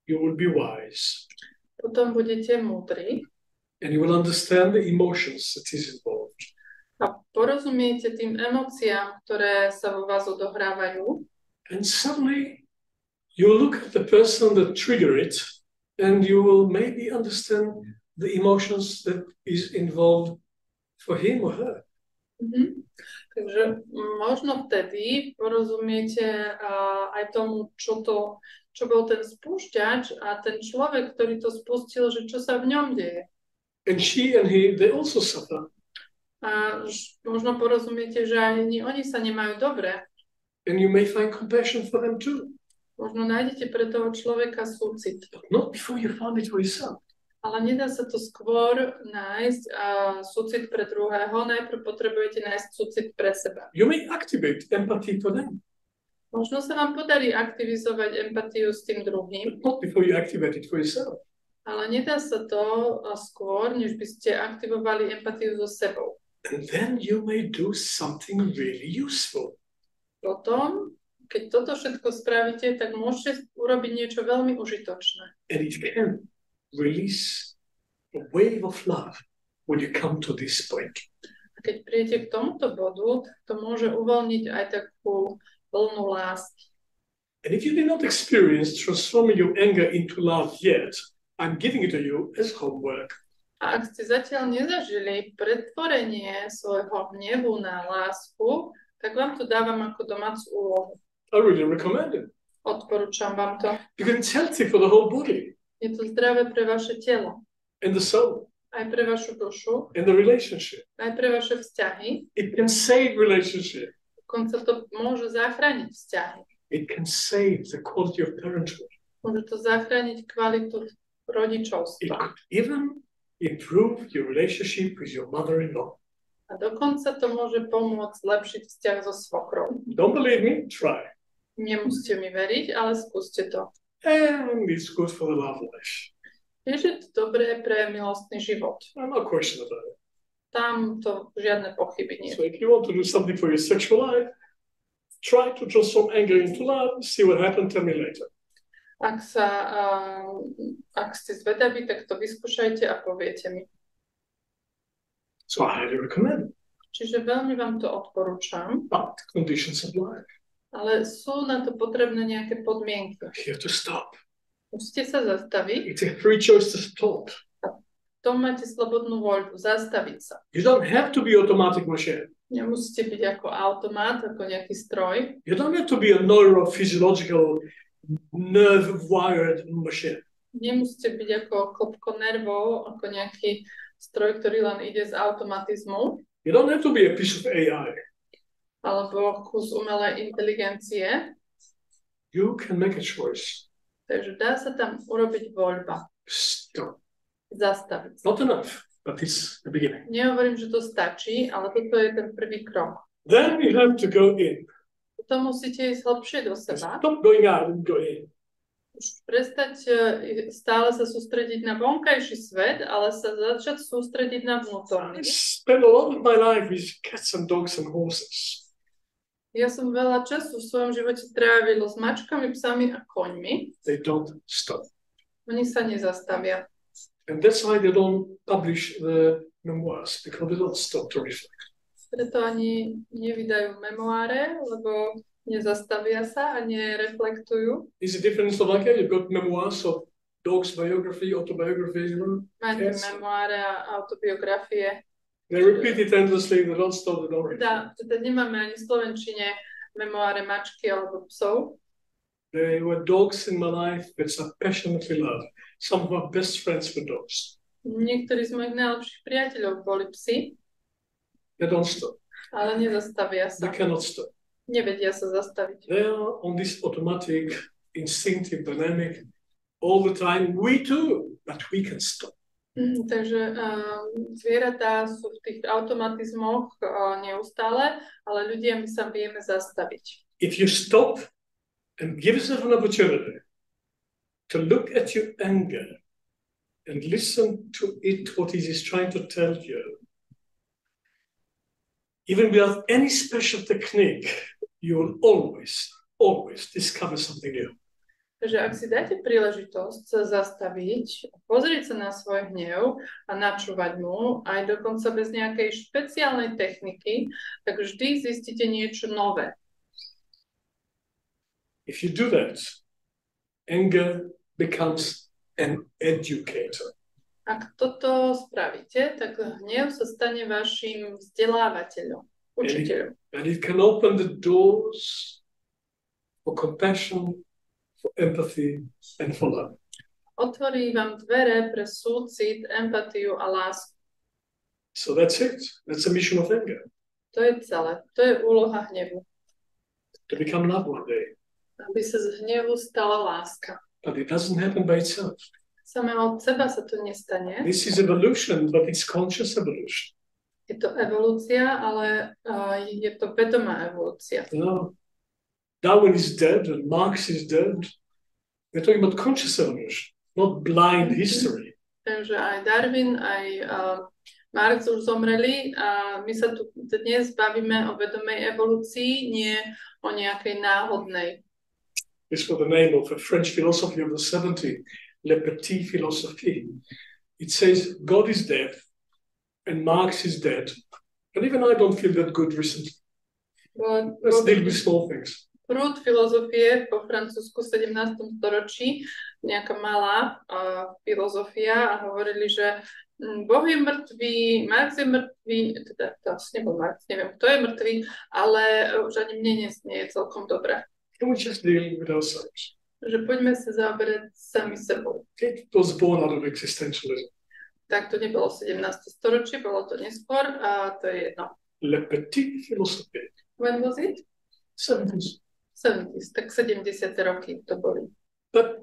you will be wise. Potom budete múdri And you will understand the emotions that is involved. a porozumiete tým emóciám, ktoré sa vo vás odohrávajú. And suddenly you look at the person that triggered it and you will maybe understand the emotions that is involved for him or her. Takže možno vtedy porozumiete aj tomu, čo bol ten spúšťač a ten človek, ktorý to spustil, že čo sa v ňom deje. And she and he, they also suffer. A možno porozumiete, že ani oni sa nemajú dobre. And you may find compassion for them too. Možno nájdete pre toho človeka súcit. But not before you find it for yourself. Ale nedá sa to skôr nájsť súcit pre druhého. Najprv potrebujete nájsť súcit pre seba. You may activate empathy for them. Možno sa vám podarí aktivizovať empatiu s tým druhým. But not before you activate it for yourself. Ale nedá sa to skôr, než by ste aktivovali empatiu so sebou. And then you may do something really useful. Potom, keď toto všetko spravíte, tak môžete urobiť niečo veľmi užitočné. And it can release a wave of love when you come to this point. A keď prídete k tomuto bodu, tak to môže uvoľniť aj takú vlnu lásky. And if you did not experience transforming your anger into love yet, I'm giving it to you as homework. A ak ste zatiaľ nezažili pretvorenie svojho hnevu na lásku, tak vám to dávam ako domácu úlohu. I really recommend it. Odporúčam vám to. Because it's healthy for the whole body Je to zdravé pre vaše telo, and the soul aj pre vašu dušu, and the relationship. aj pre vaše vzťahy. It can save relationship. Dokonca to môže zachrániť vzťahy. It can save the quality of parenthood. Môže to zachrániť kvalitu It rodičovstva. could even improve your relationship with your mother-in-law. A dokonca to môže pomôcť zlepšiť vzťah so svokrou. Don't believe me? Try. Nemusíte mi veriť, ale skúste to. And it's good for the love life. Je to dobré pre milostný život. No question about it. Tam to žiadne pochyby nie. So if you want to do something for your sexual life, try to transform anger into love, see what happens, tell me later. Ak ste zvedaví, tak to vyskúšajte a poviete mi. So I highly recommend it. Čiže veľmi vám to odporúčam, But conditions of life. ale sú na to potrebné nejaké podmienky. You have to stop. Musíte sa zastaviť. It's a free choice to stop. To máte slobodnú voľbu, zastaviť sa. You don't have to be automatic machine. Nemusíte byť ako automat, ako nejaký stroj. You don't have to be a neurophysiological nerve-wired machine. Nemusíte byť ako klopko nervov, ako nejaký stroj, ktorý len ide z automatizmu, You don't have to be a piece of AI. alebo kus umelej inteligencie. You can make a choice. Takže dá sa tam urobiť voľba. Stop. Zastaviť sa. Not enough, but it's the beginning. Nehovorím, že to stačí, ale toto je ten prvý krok. Then you have to go in. Potom musíte ísť hlbšie do seba. Stop going out and go in. Už prestať stále sa sústrediť na vonkajší svet, ale sa začať sústrediť na I vnútorný. spend a lot of my life with cats and dogs and horses. Ja som veľa času v svojom živote trávila s mačkami, psami a koňmi. They don't stop. Oni sa nezastavia. And that's why they don't publish the memoirs, because they don't stop to reflect. Preto ani nevydajú memoáre, lebo nezastavia sa a nereflektujú. Is it different in Slovakia? You've got memoirs of dogs' biography, autobiography, you know? Máte Yes. memoáre a autobiografie. They repeat it endlessly, they don't stop, they don't reflect. Teda nemáme ani v slovenčine memoáre mačky alebo psov. There were dogs in my life that I passionately love. Some of my best friends were dogs. Niektorí z mojich najlepších priateľov boli psi, They don't stop. ale nezastavia They sa. cannot stop. Nevedia sa zastaviť. They are on this automatic, instinctive, dynamic all the time. We too, but we can stop. Takže zvieratá sú v tých automatizmoch neustále, ale ľudia my sa vieme zastaviť. If you stop and give yourself an opportunity to look at your anger and listen to it, what it is trying to tell you, even without any special technique, you will always discover something new. Takže ak si dáte príležitosť sa zastaviť, pozrieť sa na svoj hnev a načúvať mu, aj dokonca bez nejakej špeciálnej techniky, tak vždy zistíte niečo nové. If you do that, anger becomes an educator. Ak toto spravíte, tak hnev sa stane vašim vzdelávateľom, učiteľom. And it can open the doors for compassion, for empathy, and for love. Otvorí vám dvere pre súcit, empatiu a lásku. So that's it. That's the mission of anger. To je celé. To je úloha hnevu. To become love one day. Aby sa z hnevu stala láska. But it doesn't happen by itself. Samé od seba sa to nestane. This is evolution, but it's conscious evolution. Je to evolúcia, ale je to vedomá evolúcia. No. Darwin is dead and Marx is dead. We're talking about conscious evolution, not blind history. Takže aj Darwin, aj Marx už zomreli a my sa tu dnes bavíme o vedomej evolúcii, nie o nejakej náhodnej. This was the name of a French philosophy of the 70s, Le Petit Philosophie. It says God is dead and Marx is dead. And even I don't feel that good recently. Let's deal with small things. Prúd filozofie po francúzsku v 17. storočí, nejaká malá filozofia a hovorili, že Boh je mŕtvý, Marx je mŕtvý, teda to asi nebol Marx, neviem, kto je mŕtvý, ale už ani mne nie je celkom dobré. Can we just deal with ourselves? Že poďme sa zaoberať sami sebou. It was born out of existentialism. Tak to nebolo v 17. storočí, bolo to neskôr a to je jedno. Le Petit Philosophie. When was it? 70s. 70s, tak 70. roky to boli. But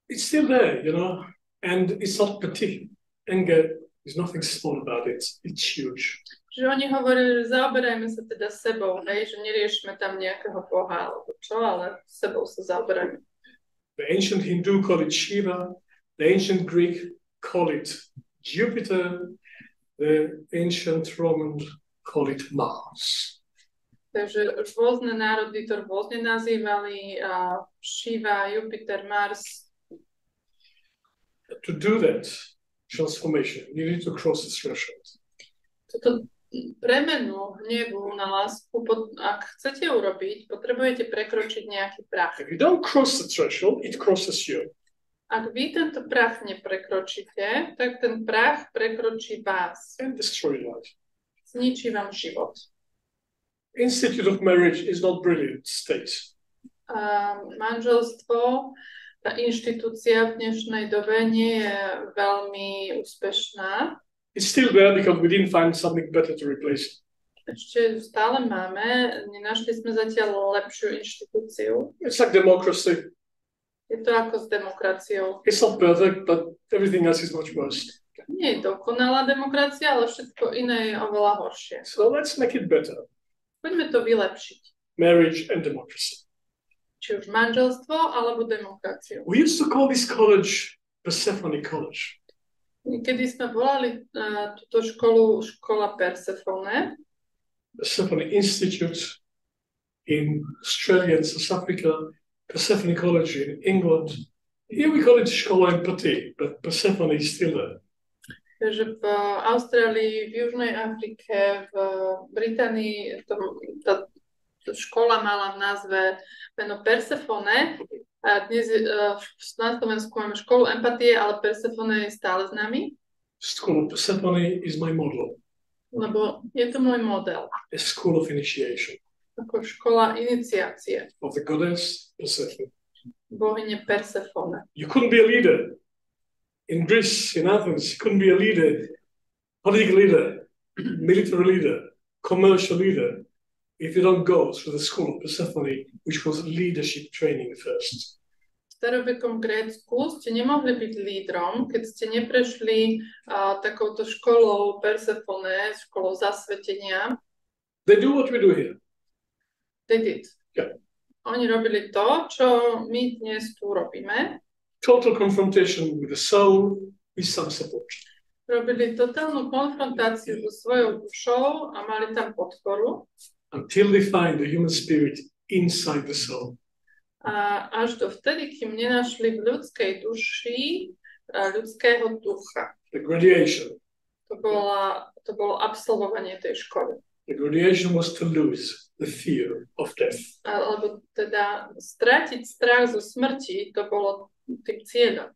it's still there, you know, and it's not petit. Anger is nothing small about it. It's huge. Že oni hovorili, že zaoberajme sa teda sebou, hej, že neriešme tam nejakého boha alebo čo, ale sebou sa zaoberajme. The ancient Hindu call it Shiva, the ancient Greek call it Jupiter, the ancient Roman call it Mars. Takže rôzne národy to rôzne nazývali, Shiva, Jupiter, Mars. To do that transformation, you need to cross the threshold. Toto premenu hnevu na lásku, ak chcete urobiť, potrebujete prekročiť nejaký prach. If you don't cross the threshold, it crosses you. Ak vy tento prach neprekročíte, tak ten prach prekročí vás. And destroy life. Zničí vám život. Institute of marriage is not brilliant state. Manželstvo, tá inštitúcia v dnešnej dobe nie je veľmi úspešná. It's still there because we didn't find something better to replace it. Ešte stále máme, nenašli sme zatiaľ lepšiu inštitúciu. It's like democracy. Je to ako s demokraciou. It's not perfect, but everything else is much worse. Nie je dokonalá demokracia, ale všetko iné je oveľa horšie. So let's make it better. Poďme to vylepšiť. Marriage and democracy. Či už manželstvo, alebo demokraciu. We used to call this college Persephone College. Kedy sme volali túto školu škola Persephone. Persephone Institute in Australia and South Africa, Persephone College in England. Here we call it Škola Empathy, but Persephone is still there. Takže v Austrálii, v Južnej Afrike, v Británii tá škola mala v názve meno Persephone a dnes na Slovensku máme školu empatie, ale Persephone je stále s nami. School of Persephone is my model. Lebo je to môj model. A school of initiation. Ako škola iniciácie. Of the goddess Persephone. Bohyne Persephone. You couldn't be a leader. In Greece, in Athens, you couldn't be a leader, political leader, military leader, commercial leader, if you don't go through the school of Persephone, which was leadership training first. V starovekom Grécku ste nemohli byť lídrom, keď ste neprešli takouto školou Persephone, školou zasvetenia. They do what we do here. They did. Yeah. Oni robili to, čo my dnes tu robíme. Total confrontation with the soul, with some support. Robili totálnu konfrontáciu so svojou dušou a mali tam podporu. Until they find the human spirit inside the soul. A až do vtedy, kým nenašli v ľudskej duši ľudského ducha. The graduation. To bolo absolvovanie tej školy. The graduation was to lose the fear of death. Alebo teda stratiť strach zo smrti, to bolo tým cieľom.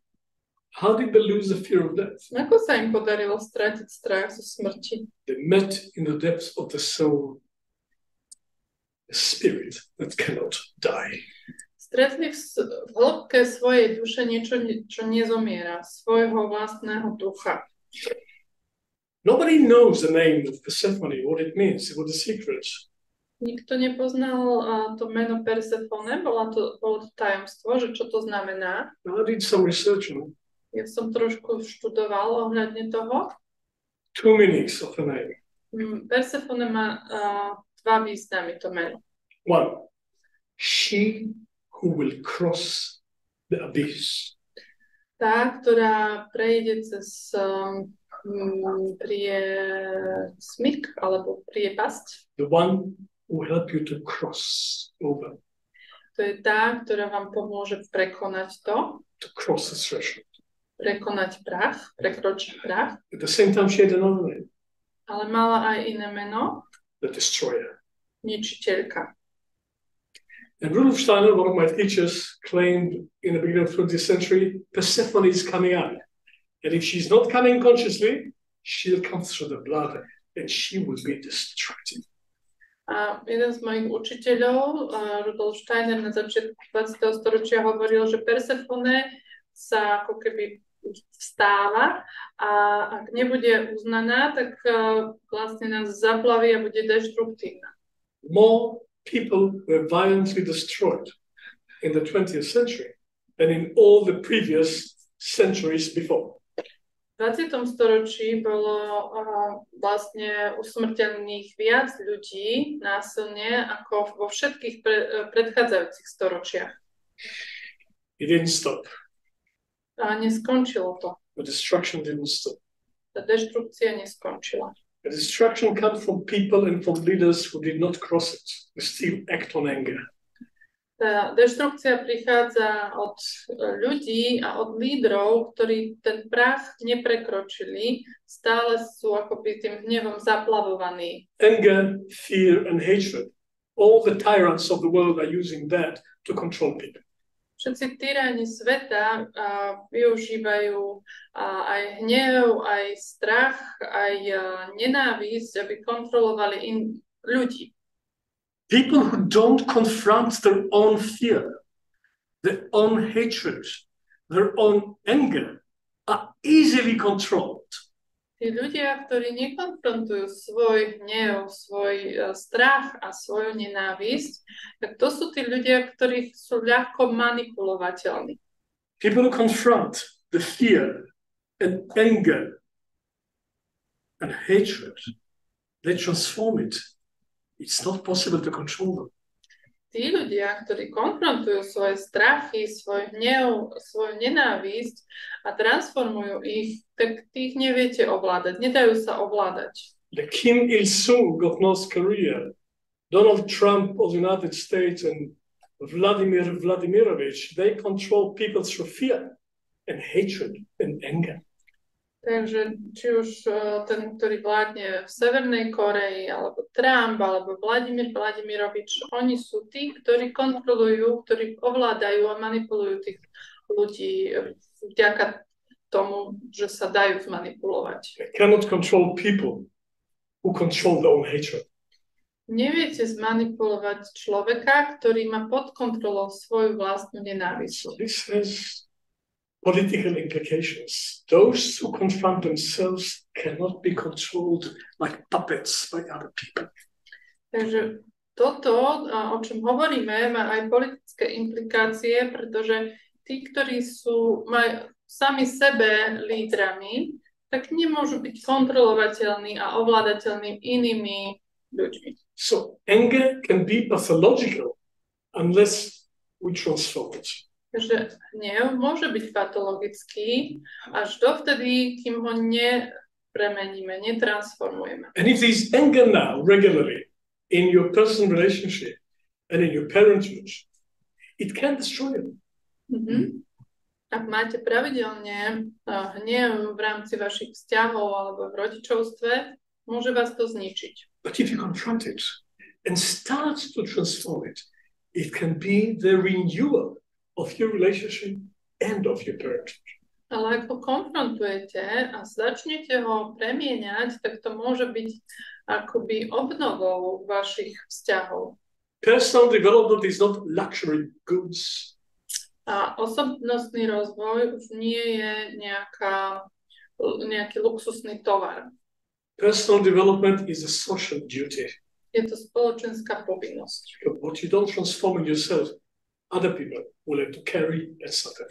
How did they lose the fear of death? Ako sa im podarilo stratiť strach zo smrti? They met in the depths of the soul a spirit that cannot die. Stretli v hĺbke svojej duše niečo, čo nezomiera, svojho vlastného ducha. Nobody knows the name of Persephone, what it means, what the secret. Nikto nepoznal to meno Persephone, bolo to tajomstvo, že čo to znamená. I did some research on it. Ja som trošku študoval ohľadne toho. Two meanings of the name. Persephone má dva významy, to meno. One, she who will cross the abyss. Tá, ktorá prejde cez priesmyk alebo priepasť. The one who will help you to cross over. To je tá, ktorá vám pomôže prekonať to. To cross the threshold. Prekonať prach, prekročiť prach. At the same time, she had another name. Ale mala aj iné meno. The destroyer. Ničiteľka. And Rudolf Steiner, one of my teachers, claimed in the beginning of the 20th century, Persephone is coming out. And if she's not coming consciously, she'll come through the blood and she will be destructive. A jeden z mojich učiteľov, Rudolf Steiner, na začiatku 20. storočia hovoril, že Persephone sa ako keby vstáva a ak nebude uznaná, tak vlastne nás zaplaví a bude deštruktívna. More people were violently destroyed in the 20th century than in all the previous centuries before. V 20. storočí bolo vlastne usmrtených viac ľudí násilne ako vo všetkých predchádzajúcich storočiach. It didn't stop. A neskončilo to. The destruction didn't stop. Tá deštrukcia neskončila. The destruction comes from people and from leaders who did not cross it, who still act on anger. Tá deštrukcia prichádza od ľudí a od lídrov, ktorí ten prach neprekročili, stále sú akoby tým hnevom zaplavovaní. Anger, fear and hatred. All the tyrants of the world are using that to control people. Všetci tyráni sveta využívajú aj hnev, aj strach, aj nenávisť, aby kontrolovali ľudí. People who don't confront their own fear, their own hatred, their own anger are easily controlled. Tí ľudia, ktorí nekonfrontujú svoj hnev, svoj strach a svoju nenávisť, tak to sú tí ľudia, ktorí sú ľahko manipulovateľní. People who confront the fear and anger and hatred, they transform it. It's not possible to control them. Tí ľudia, ktorí konfrontujú svoje strachy, svoj hnev, svoju nenávisť a transformujú ich, tak tých neviete ovládať, nedajú sa ovládať. The Kim Il-sung of North Korea, Donald Trump of the United States and Vladimir Vladimirovich, they control people through fear and hatred and anger. Takže či už ten, ktorý vládne v Severnej Koreji, alebo Trump, alebo Vladimír Vladimirovič, oni sú tí, ktorí kontrolujú, ktorí ovládajú a manipulujú tých ľudí vďaka tomu, že sa dajú zmanipulovať. They cannot control people who control their own hatred. Neviete zmanipulovať človeka, ktorý má pod kontrolou svoju vlastnú nenávisť. So this has political implications. Those who confront themselves cannot be controlled like puppets by other people. Takže toto, o čom hovoríme, má aj politické implikácie, pretože tí, ktorí sú sami sebe lídrami, tak nemôžu byť kontrolovateľní a ovládateľní inými ľuďmi. So anger can be pathological unless we transform it. že hnev môže byť patologický až dovtedy, kým ho nepremeníme, netransformujeme. And if there's anger now regularly in your personal relationship and in your parenthood, it can destroy you. Ak máte pravidelne hnev v rámci vašich vzťahov alebo v rodičovstve, môže vás to zničiť. But if you confront it and start to transform it, it can be the renewal of your relationship and of your parenthood. Ale ak ho konfrontujete a začnete ho premieňať, tak to môže byť akoby obnovou vašich vzťahov. Personal development is not luxury goods. A osobnostný rozvoj už nie je nejaký luxusný tovar. Personal development is a social duty. Je to spoločenská povinnosť. But what you don't transform in yourself, other people will have to carry and suffer.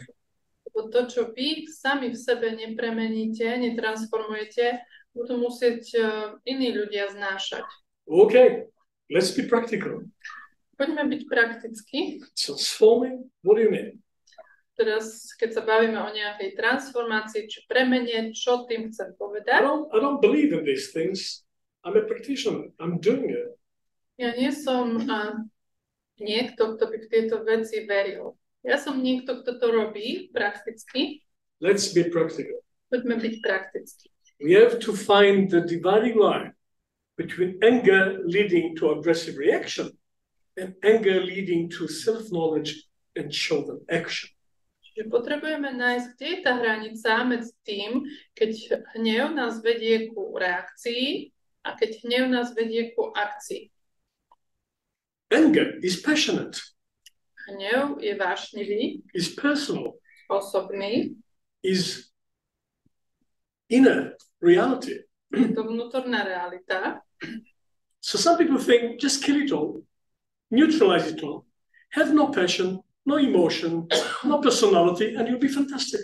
To, čo vy sami v sebe nepremeníte, netransformujete, budú musieť iní ľudia znášať. Okay, let's be practical. Poďme byť prakticky. Transforming, what do you mean? Teraz, keď sa bavíme o nejakej transformácii či premene, čo tým chcem povedať? I don't believe in these things. I'm a practitioner. I'm doing it. Ja nie som niekto, kto by v tieto veci veril. Ja som niekto, kto to robí prakticky. Let's be practical. Poďme byť prakticky. We have to find the dividing line between anger leading to aggressive reaction and anger leading to self-knowledge and chosen action. Čiže potrebujeme nájsť, kde je tá hranica medzi tým, keď hnev nás vedie ku reakcii a keď hnev nás vedie ku akcii. Anger is passionate. Hnev je vášnivý, Is personal. osobný, Is inner reality. je to vnútorná realita. So some people think, just kill it all, neutralize it all, have no passion, no emotion, no personality, and you'll be fantastic.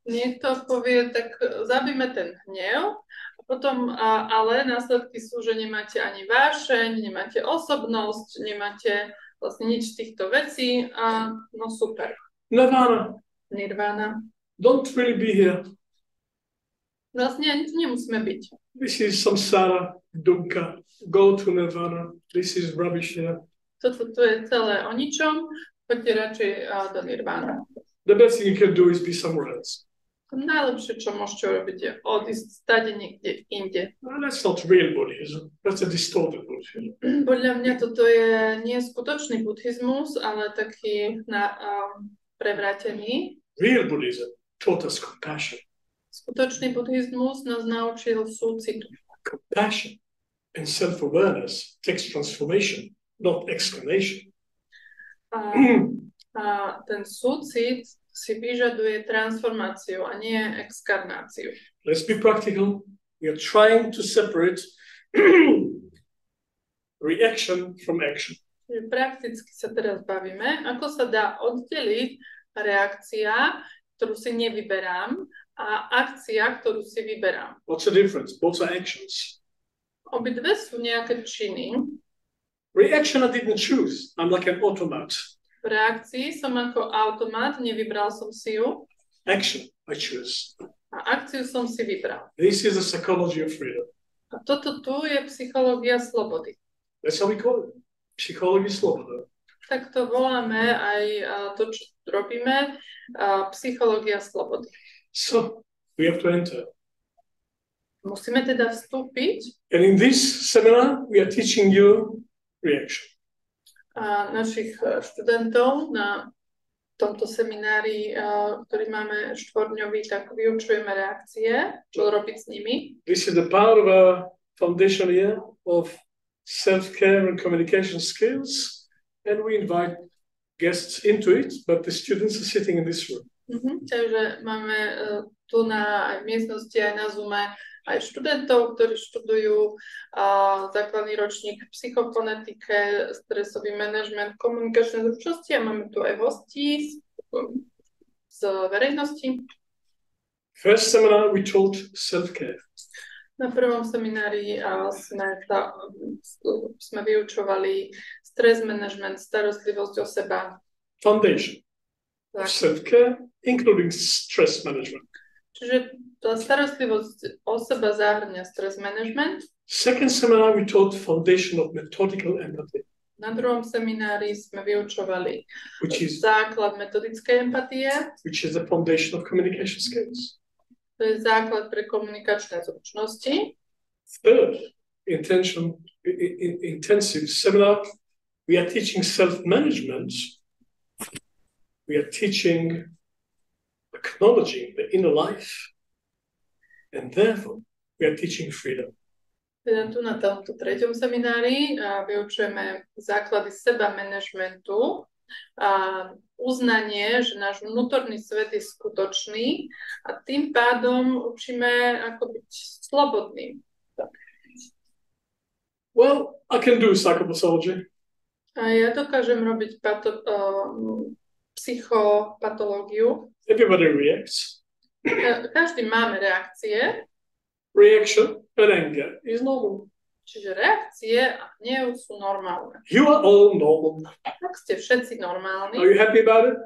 Niekto povie, tak zabíme ten hnev, a potom, ale následky sú, že nemáte ani vášeň, nemáte osobnosť, nemáte vlastne nič z týchto vecí a no super. Nirvana. Don't really be here. Vlastne ani tu nemusíme byť. This is samsara, dukkha. Go to nirvana. This is rubbish here. Toto tu je celé o ničom, poďte radšej do nirvána. The best thing you can do is be somewhere else. To najlepšie, čo môžete urobiť, je odísť stade niekde inde. Well, that's not real Buddhism. That's a distorted Buddhism. Podľa mňa toto je nie skutočný buddhizmus, ale taký prevrátený. Real Buddhism taught us compassion. Skutočný buddhizmus nás naučil súcitu. Compassion and self-awareness takes transformation, not exclamation. A ten súcit si vyžaduje transformáciu a nie exkarnáciu. Let's be practical. We are trying to separate reaction from action. Prakticky sa teraz bavíme, ako sa dá oddeliť reakcia, ktorú si nevyberám, a akcia, ktorú si vyberám. What's the difference? Both are actions. Obidve sú nejaké činy. Reaction I didn't choose. I'm like an automat. V reakcii som ako automat, nevybral som si ju. Action I choose. A akciu som si vybral. This is the psychology of freedom. A toto tu je psychológia slobody. That's how we call it. Psychology slobody. Tak to voláme aj to, čo robíme, psychológia slobody. So we have to enter. Musíme teda vstúpiť. And in this seminar, we are teaching you reaction. A našich študentov na tomto seminári, ktorý máme štvorňový, tak vyučujeme reakcie, čo robiť s nimi. This is the part of our foundation year of self-care and communication skills, and we invite guests into it, but the students are sitting in this room. Takže máme tu aj v miestnosti, aj na Zoome, aj študentov, ktorí študujú základný ročník v psychofonetike, stresový manažment, komunikačné zručnosti a máme tu aj hostí z verejnosti. First seminar we taught self-care. Na prvom seminári sme vyučovali stres management, starostlivosť o seba. Foundation. of self-care, including stress management. Čiže tá starostlivosť o seba zahrňa stress management. Second seminar, we taught foundation of methodical empathy. Na druhom seminári sme vyučovali Which is- základ metodickej empatie. which is the foundation of communication skills. To je základ pre komunikačné zručnosti. Third, intensive seminar, we are teaching self-management. We are teaching acknowledging the inner life, and therefore we are teaching freedom. Teda tu na tomto treťom seminári vyučujeme základy seba manažmentu a uznanie, že náš vnútorný svet je skutočný a tým pádom učíme ako byť slobodným. Well, I can do psychopathology. A ja dokážem robiť psychopatológiu. Everybody reacts. Každý máme reakcie. Reaction and anger is normal. Čiže reakcie a hnev sú normálne. You are all normal. Tak ste všetci normálni. Are you happy about it?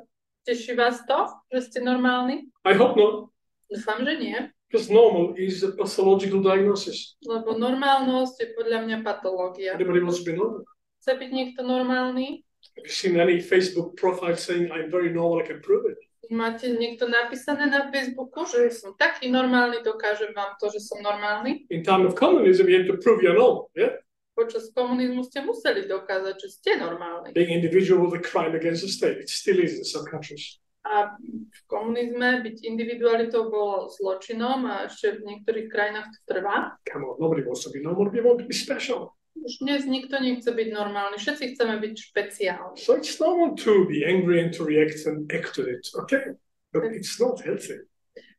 Teší vás to, že ste normálni? I hope not. Dúfam, že nie. Because normal is a pathological diagnosis. Lebo normálnosť je podľa mňa patológia. Everybody wants to be normal. Chce byť niekto normálny? Have you seen any Facebook profile saying I'm very normal, I can prove it? Máte niekto napísané na Facebooku, že som taký normálny, dokážem vám to, že som normálny? In time of communism, you have to prove you're normal, yeah? Počas komunizmu ste museli dokázať, že ste normálni. Being individual was a crime against the state. It still is in some countries. A v komunizme byť individualitou bolo zločinom a ešte v niektorých krajinách to trvá. Come on, nobody wants to be normal. We want to be special. Už dnes nikto nechce byť normálny, všetci chceme byť špeciálni. So it's normal to be angry and to react and act to it, okay? But it's not healthy.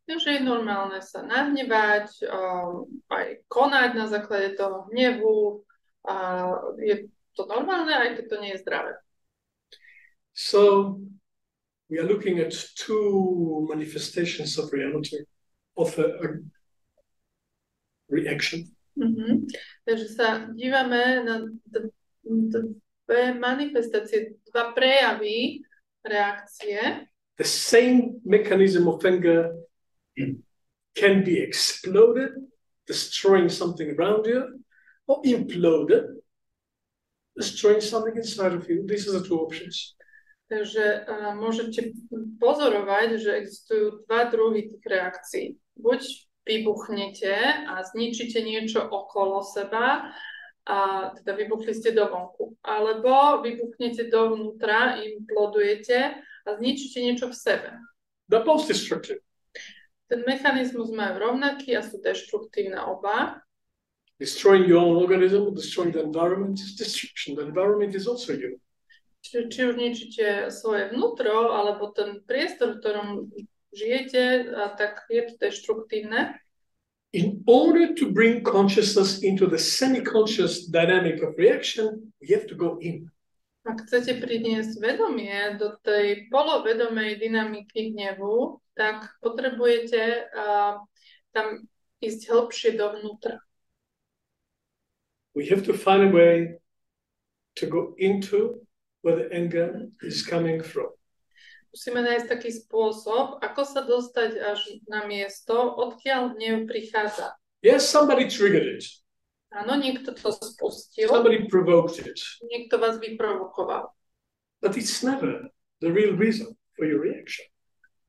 Takže je normálne sa nahnevať, aj konať na základe toho hnevu. Je to normálne, aj keď to nie je zdravé. So we are looking at two manifestations of reality, of a reaction. Mm-hmm. Takže sa dívame na dve manifestácie, dva prejavy reakcie. The same mechanism of anger can be exploded, destroying something around you, or imploded, destroying something inside of you. These are the two options. Takže môžete pozorovať, že existujú dva druhy tých reakcií. Buď vybuchnete a zničíte niečo okolo seba, a teda vybuchli ste dovonku. Alebo vybuchnete dovnútra, implodujete a zničíte niečo v sebe. They're both destructive. Ten mechanizmus majú rovnaký a sú deštruktívne oba. Destroying your own organism, destroying the environment is destruction. The environment is also you. Či už ničíte svoje vnútro, alebo ten priestor, v ktorom žijete, tak je to deštruktívne. In order to bring consciousness into the semi-conscious dynamic of reaction, we have to go in. Ak chcete priniesť vedomie do tej polovedomej dynamiky hnevu, tak potrebujete tam ísť hĺbšie dovnútra. We have to find a way to go into where the anger is coming from. Musíme nájsť taký spôsob, ako sa dostať až na miesto, odkiaľ hnev prichádza. Yes, somebody triggered it. Áno, niekto to spustil, Somebody provoked it. niekto vás vyprovokoval. But it's never the real reason for your reaction.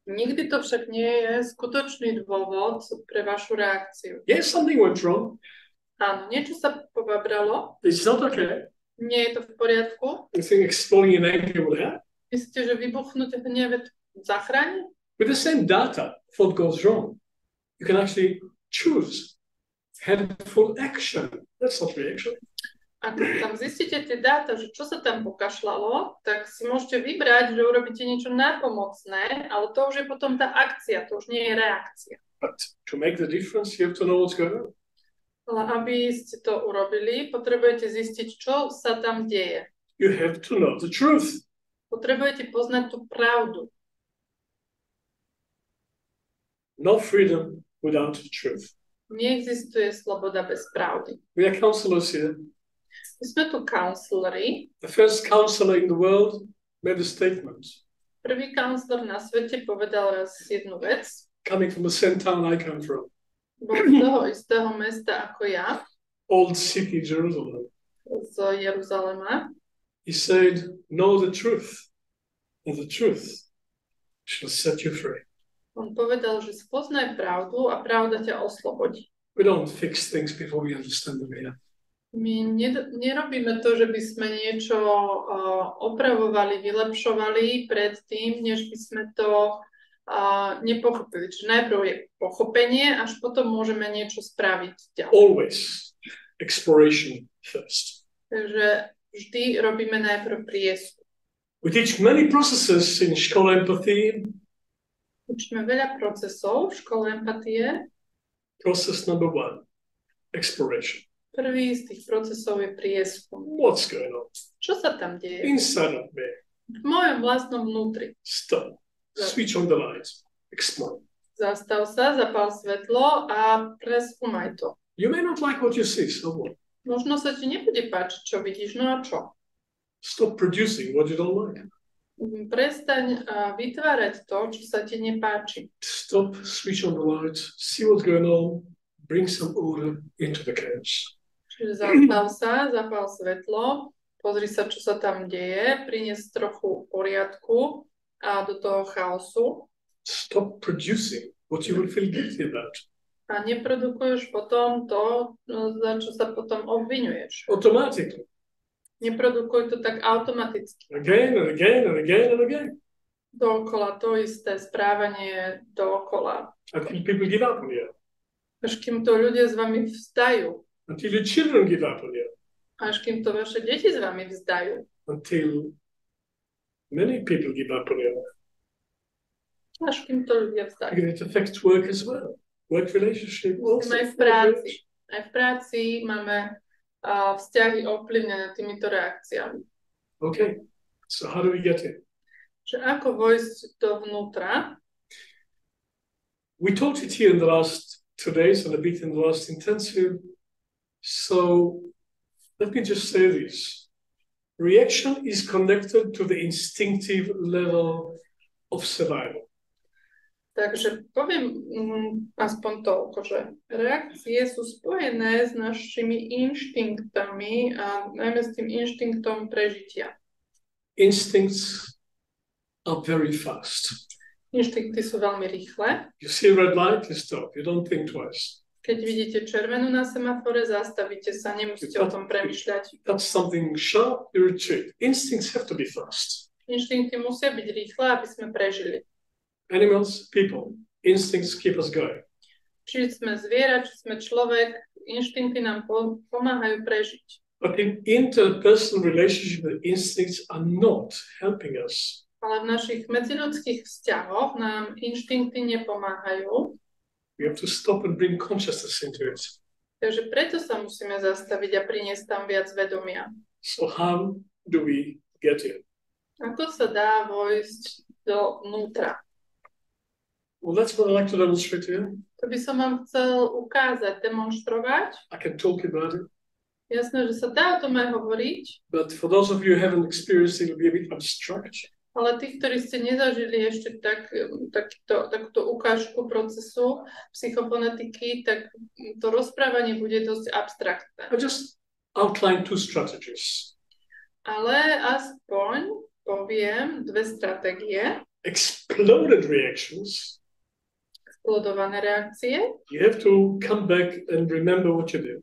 Nikdy to však nie je skutočný dôvod pre vašu reakciu. Yes, something went wrong. Áno, niečo sa pobabralo, It's not okay. nie je to v poriadku. You think exploding in anger will help? Myslíte, že vybuchnúť v hneve zachráni? With the same data, what goes wrong, you can actually choose helpful action. That's not reaction. Ak tam zistíte tie dáta, že čo sa tam pokašľalo, tak si môžete vybrať, že urobíte niečo nápomocné, ale to už je potom tá akcia, to už nie je reakcia. But to make the difference, you have to know what's going on. Ale aby ste to urobili, potrebujete zistiť, čo sa tam deje. You have to know the truth. Potrebujete poznať tú pravdu. No freedom without the truth. Neexistuje sloboda bez pravdy. We are counselors here. My sme tu counseleri. The first counselor in the world made a statement. Prvý kancler na svete povedal raz jednu vec. Coming from the same town I come from. Bol z toho istého mesta ako ja, Old city Jerusalem. z Jeruzalema. He said, know the truth, and the truth shall set you free. On povedal, že spoznaj pravdu a pravda ťa oslobodí. We don't fix things before we understand them yet. My nerobíme to, že by sme niečo opravovali, vylepšovali pred tým, než by sme to nepochopili. Čiže najprv je pochopenie, až potom môžeme niečo spraviť ďalej. Always exploration first. Takže vždy robíme najprv prieskum. We teach many processes in škole empathy. Učíme veľa procesov v škole empatie. Process number 1, exploration. Prvý z tých procesov je prieskum. What's going on? Čo sa tam deje? Inside of me. V mojom vlastnom vnútri. Stop. Switch on the lights. Explore. Zastav sa, zapál svetlo a preskúmaj to. You may not like what you see, so what? Možno sa ti nebude páčiť, čo vidíš, no a čo? Stop producing what you don't like. Prestaň vytvárať to, čo sa ti nepáči. Stop, switch on the lights, see what's going on, bring some order into the chaos. Čiže zastav sa, zapál svetlo, pozri sa, čo sa tam deje, prinies trochu poriadku a do toho chaosu. Stop producing what you will feel guilty about. A neprodukuješ potom to, za čo sa potom obviňuješ. Automatically. Neprodukuj to tak automaticky. Again and again and again and again. Dookola to isté správanie dookola. Until people give up on you. Až kým to ľudia s vami vzdajú. Until your children give up on you. Až kým to vaše deti s vami vzdajú. Until many people give up on you. Až kým to ľudia vzdajú. It affects work as well. Work relationship also. Aj v práci. Aj v práci máme vzťahy ovplyvnené týmito reakciami. Okay, so how do we get in? Že ako vojsť dovnútra? We taught it here in the last 2 days and a bit in the last intensive. So let me just say this. Reaction is connected to the instinctive level of survival. Takže poviem aspoň toľko, že reakcie sú spojené s našimi inštinktami a najmä s tým inštinktom prežitia. Instincts are very fast. Inštinkty sú veľmi rýchle. You see a red light, you stop. You don't think twice. Keď vidíte červenú na semafore, zastavíte sa, nemusíte o tom premýšľať. That's something sharp, you retreat. Instincts have to be fast. Inštinkty musia byť rýchle, aby sme prežili. Animals, people, instincts keep us going. Či sme zviera, či sme človek, inštinkty nám pomáhajú prežiť. But in interpersonal relationship, the instincts are not helping us. Ale v našich medziľudských vzťahoch nám inštinkty nepomáhajú. We have to stop and bring consciousness into it. Takže preto sa musíme zastaviť a priniesť tam viac vedomia. So how do we get in? Ako sa dá vojsť dovnútra? Well, that's what I like to demonstrate here. To by som vám chcel ukázať, demonštrovať. I can talk about it. Jasné, že sa dá o tom aj hovoriť. But for those of you who haven't experienced it, it'll be a bit abstract. Ale tí, ktorí ste nezažili ešte takúto ukážku procesu psychofonetiky, tak to rozprávanie bude dosť abstraktné. I just outline 2 strategies. Ale aspoň poviem 2 stratégie. Exploded reactions. Explodované reakcie. You have to come back and remember what you did.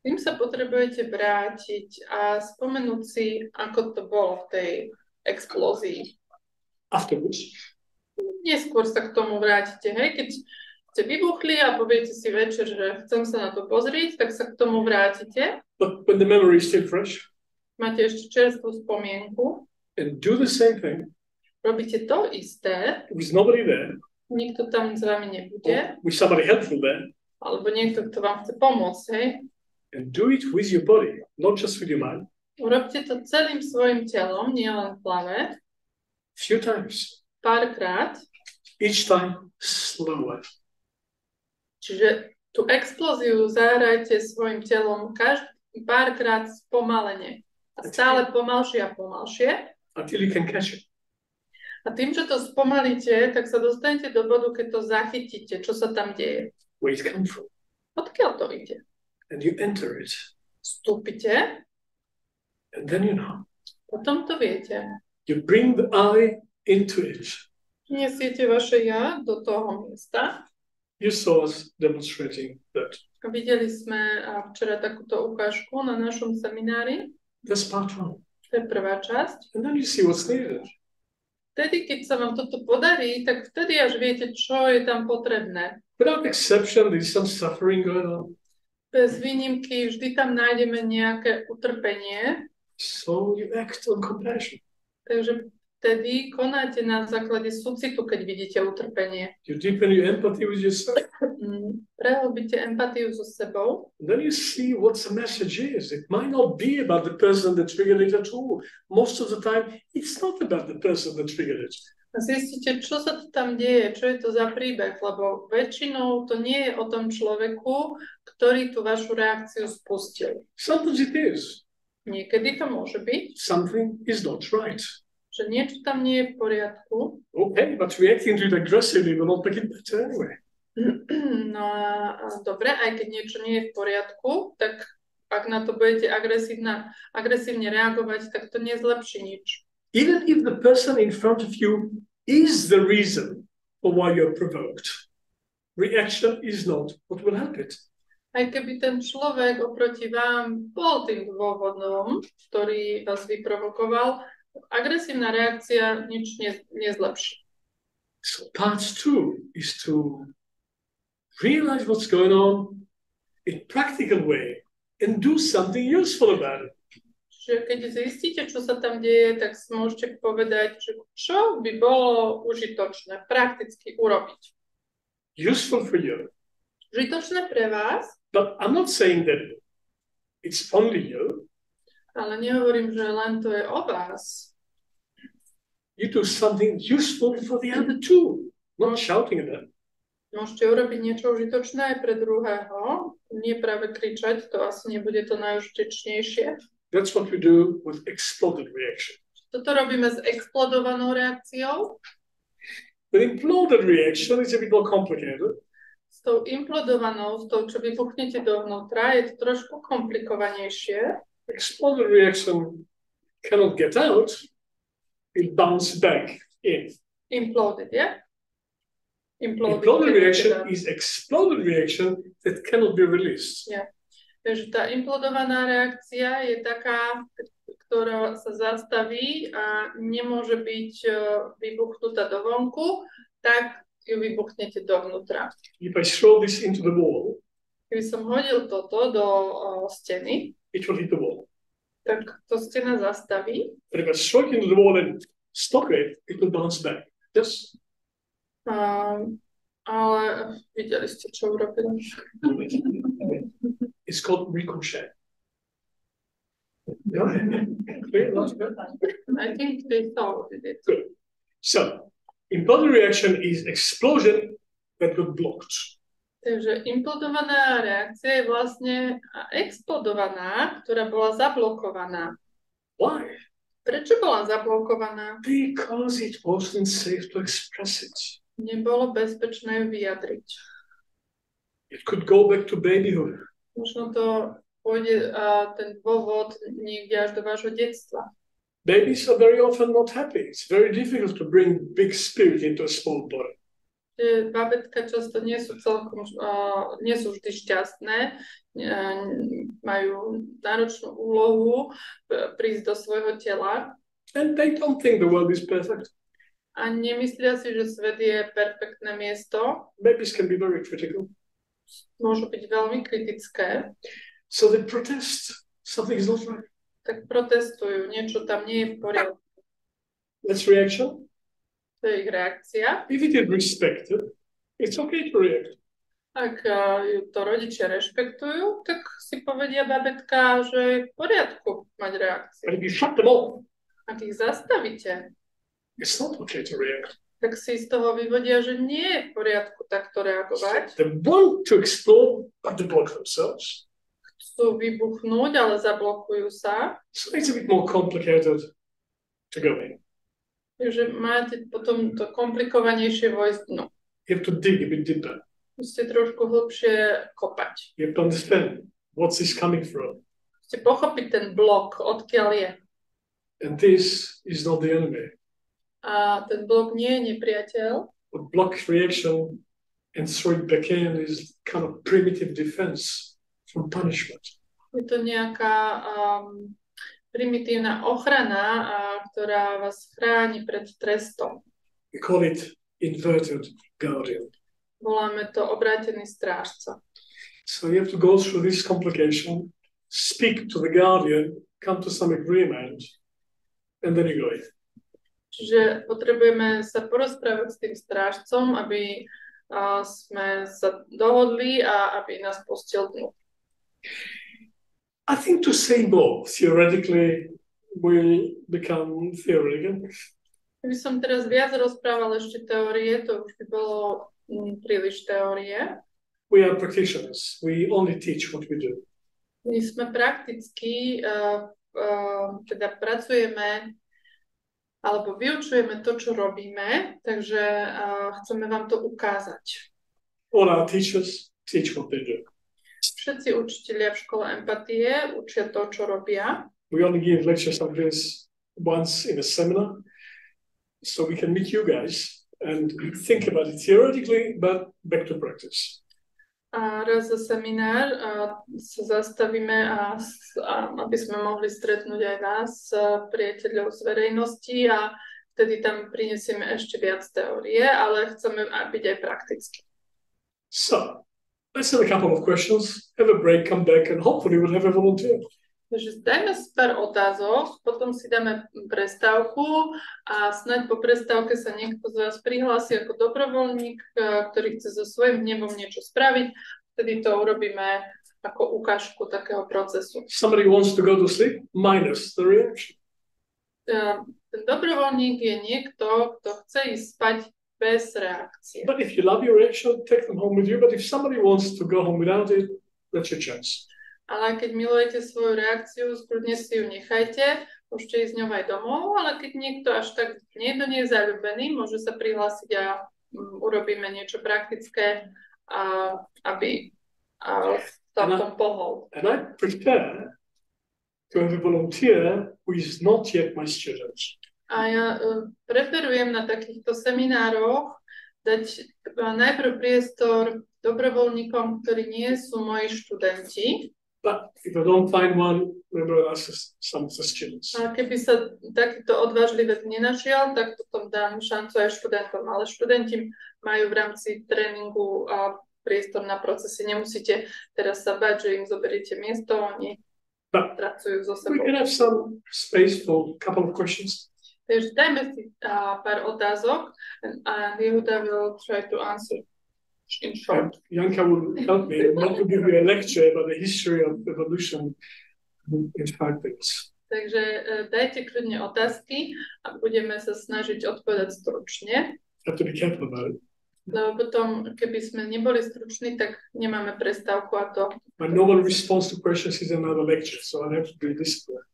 Tým sa potrebujete vrátiť a spomenúť si, ako to bolo v tej explózii. Afterwards. Neskôr sa k tomu vrátite, hej? Keď ste vybuchli a poviete si večer, že chcem sa na to pozrieť, tak sa k tomu vrátite. But when the memory is still fresh. Máte ešte čerstvú spomienku. And do the same thing. Robíte to isté. With nobody there. Nikto tam s vami nebude. With somebody helpful there. Alebo niekto, kto vám chce pomôcť, hej? And do it with your body, not just with your mind. Urobte to celým svojim telom, nielen v hlave. Few times. Párkrát. Each time slower. Čiže tú explóziu zahrajte svojim telom párkrát spomalene. A stále pomalšie a pomalšie. Until you can catch it. A tým, že to spomalíte, tak sa dostanete do bodu, keď to zachytíte, čo sa tam deje. Where it comes from. Odkiaľ to ide? And you enter it. Vstúpite, And then you know. potom to viete. You bring the I into it. Nesiete vaše ja do toho miesta. You saw us demonstrating that. Videli sme včera takúto ukážku na našom seminári. That's part one. To je prvá časť. And then you see what's needed. Vtedy, keď sa vám toto podarí, tak vtedy až viete, čo je tam potrebné. Without exception, there's some suffering going on. Bez výnimky vždy tam nájdeme nejaké utrpenie. So you act on compassion. Takže vtedy konáte na základe súcitu, keď vidíte utrpenie. You deepen your empathy with yourself. Prehlbíte empatiu so sebou. And then you see what the message is. It might not be about the person that triggered it at all. Most of the time, it's not about the person that triggered it. A zistíte, čo sa to tam deje, čo je to za príbeh, lebo väčšinou to nie je o tom človeku, ktorý tú vašu reakciu spustil. Sometimes it is. Niekedy to môže byť, Something is not right. že niečo tam nie je v poriadku. Okay, but reacting to it aggressively will not make it better anyway. No a dobre, aj keď niečo nie je v poriadku, tak ak na to budete agresívne reagovať, tak to nezlepší nič. Even if the person in front of you is the reason for why you're provoked, reaction is not what will help it. Aj keby ten človek oproti vám bol tým dôvodom, ktorý vás vyprovokoval, agresívna reakcia nič nezlepší. So part two is to realize what's going on in practical way and do something useful about it. Čiže keď zistíte, čo sa tam deje, tak si môžete povedať, že čo by bolo užitočné prakticky urobiť. Useful for you. Užitočné pre vás, But I'm not saying that it's only you. ale nehovorím, že len to je o vás. You do something useful for the other two, not shouting at them. Môžete urobiť niečo užitočné aj pre druhého, nie práve kričať, to asi nebude to najužitečnejšie. That's what we do with exploded reaction. Toto robíme s explodovanou reakciou. With imploded reaction, it's a bit more complicated. S tou implodovanou, s tou, čo vybuchnete dovnútra, je to trošku komplikovanejšie. Exploded reaction cannot get out. It bounce back in. Imploded, yeah? Imploded reaction is exploded reaction that cannot be released. Yeah. Takže tá implodovaná reakcia je taká, ktorá sa zastaví a nemôže byť vybuchnutá dovonku, tak ju vybuchnete dovnútra. If I throw this into the wall, Keby som hodil toto do steny, it will hit the wall. tak to stena zastaví. But if I throw it into the wall and stop it, it will bounce back. Yes? Ale videli ste, čo urobili. It's called ricochet. I think they thought it. Good. So, imploded reaction is explosion that got blocked. Takže implodovaná reakcia je vlastne explodovaná, ktorá bola zablokovaná. Why? Prečo bola zablokovaná? Because it wasn't safe to express it. Nebolo bezpečné ju vyjadriť. It could go back to babyhood. Možno to pôjde ten dôvod niekde až do vášho detstva. Babies are very often not happy. It's very difficult to bring big spirit into a small body. Babetka často nie sú vždy šťastné, majú náročnú úlohu prísť do svojho tela. And they don't think the world is perfect. A nemyslia si, že svet je perfektné miesto. Babies can be very critical. Môžu byť veľmi kritické. So they protest. Something is not right. Tak protestujú, niečo tam nie je v poriadku. That's reaction. To je ich reakcia. If it is respected, it's okay to react. Ak ju to rodičia rešpektujú, tak si povedia babetka, že je v poriadku mať reakciu. But if you shut them off, Ak ich zastavíte, it's not okay to react. tak si z toho vyvodia, že nie je v poriadku takto reagovať. They want to explode, but they block themselves. Chcú vybuchnúť, ale zablokujú sa. So it's a bit more complicated to go in. Takže máte potom to komplikovanejšie vojsť dnu. You have to dig a bit deeper. Musíte trošku hlbšie kopať. You have to understand what's this coming from. Musíte pochopiť ten blok, odkiaľ je. And this is not the enemy. A ten blok nie je nepriateľ. What blocks reaction and throw it back in is kind of primitive defense from punishment. Je to nejaká primitívna ochrana, ktorá vás chráni pred trestom. We call it inverted guardian. Voláme to obrátený strážca. So you have to go through this complication, speak to the guardian, come to some agreement, and then you go in. Čiže potrebujeme sa porozprávať s tým strážcom, aby sme sa dohodli a aby nás pustil dnu. I think to say more theoretically will become theoretical. Keby som teraz viac rozprával ešte teórie, to už by bolo príliš teórie. We are practitioners. We only teach what we do. My sme prakticky, teda pracujeme alebo vyučujeme to, čo robíme, takže chceme vám to ukázať. All our teachers teach what they do. Všetci učitelia v škole empatie učia to, čo robia. We only give lectures like this once in a seminar, so we can meet you guys and think about it theoretically, but back to practice. A raz za seminár sa zastavíme, aby sme mohli stretnúť aj vás, priateľov z verejnosti, a vtedy tam prinesieme ešte viac teórie, ale chceme byť aj prakticky. So, let's have a couple of questions, have a break, come back, and hopefully we'll have a volunteer. Takže dajme si pár otázok, potom si dáme prestávku a snáď po prestávke sa niekto z vás prihlási ako dobrovoľník, ktorý chce so svojím hnevom niečo spraviť. Vtedy to urobíme ako ukážku takého procesu. Somebody wants to go to sleep, minus the reaction. Ten dobrovoľník je niekto, kto chce ísť spať bez reakcie. But if you love your reaction, take them home with you. But if somebody wants to go home without it, that's your chance. Ale keď milujete svoju reakciu, skľudne si ju nechajte, môžete ísť s ňou aj domov, ale keď niekto až tak nie do nej zaľúbený, môže sa prihlásiť a urobíme niečo praktické, aby sa v tom pohol. And I prefer to have a volunteer who is not yet my student. A ja preferujem na takýchto seminároch dať najprv priestor dobrovoľníkom, ktorí nie sú moji študenti. But if I don't find one, maybe I'll ask some of the students. A keby sa takýto odvážlivec nenašiel, tak potom dám šancu aj študentom. Ale študenti majú v rámci tréningu priestor na procesy. Nemusíte teraz sa bať, že im zoberiete miesto, oni pracujú so sebou. We can have some space for a couple of questions. Takže dajme si pár otázok and Yehuda will try to answer in short. Janka will help me not to give you a lecture about the history of evolution in 5 minutes. Takže dajte kľudne otázky a budeme sa snažiť odpovedať stručne. Have to be careful about it. Lebo potom, keby sme neboli struční, tak nemáme prestávku a to. My normal response to questions is another lecture, so I have to be disciplined.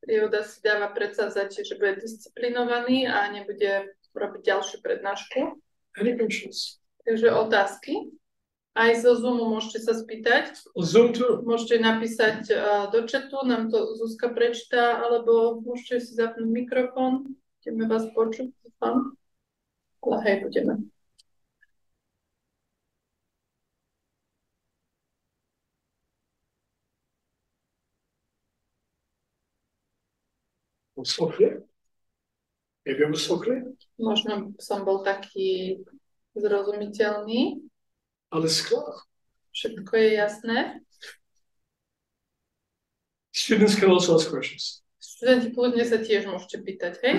Yehuda si dáva predsavzatie, že bude disciplinovaný a nebude robiť ďalšiu prednášku. Any questions? Takže otázky. Aj zo Zoomu môžete sa spýtať. Zoom too. Môžete napísať do chatu, nám to Zuzka prečíta, alebo môžete si zapnúť mikrofón. Budeme vás počuť. Ale hej, budeme. Usokli? Maybe usokli? Možno som bol taký zrozumiteľný. Ale skôr. Všetko je jasné. Students can also ask questions. Študenti kľudne sa tiež môžete pýtať, hej?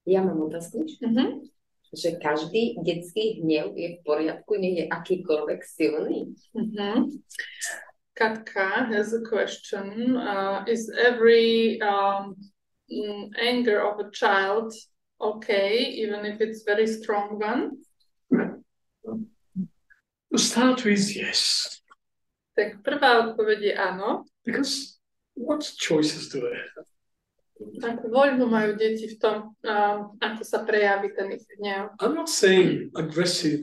Ja mám otázku, že každý detský hnev je v poriadku, nie je akýkoľvek silný. Katka has a question. Is every anger of a child okay, even if it's very strong one? To start with, yes. Tak prvá odpoveď je áno. Because what choices do they have? Akú voľbu majú deti v tom, ako sa prejaví ten ich hnev. I'm not saying aggressive,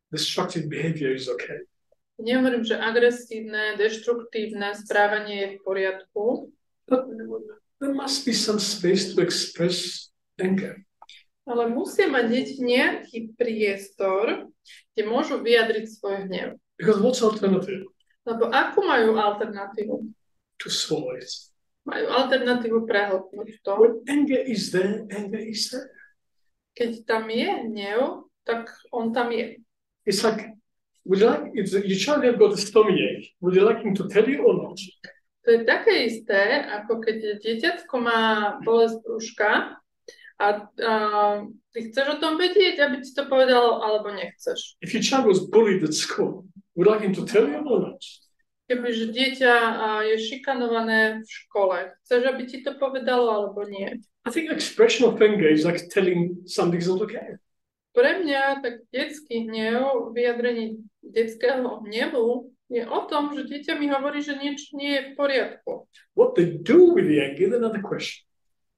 destructive behavior is okay. Nehovorím, že agresívne, deštruktívne správanie je v poriadku. But there must be some space to express anger. Ale musia mať deti nejaký priestor, kde môžu vyjadriť svoj hnev. Because what's alternative? Lebo akú majú alternatívu? To swallow it. Majú alternatívu prehĺbnuť to. When anger is there, anger is there. Keď tam je hnev, tak on tam je. It's like, would you like, if your child has got a stomachache, would you like him to tell you or not? To je také isté, ako keď dieťatko má bolesť brúška a ty chceš o tom vedieť, aby ti to povedalo, alebo nechceš. If your child was bullied at school, would you like him to tell you or not? Kebyže dieťa je šikanované v škole, chceš, aby ti to povedalo, alebo nie? I think expression of anger is like telling something's not okay. Pre mňa tak detský hnev, vyjadrenie detského hnevu je o tom, že dieťa mi hovorí, že niečo nie je v poriadku. What they do with the anger is another question.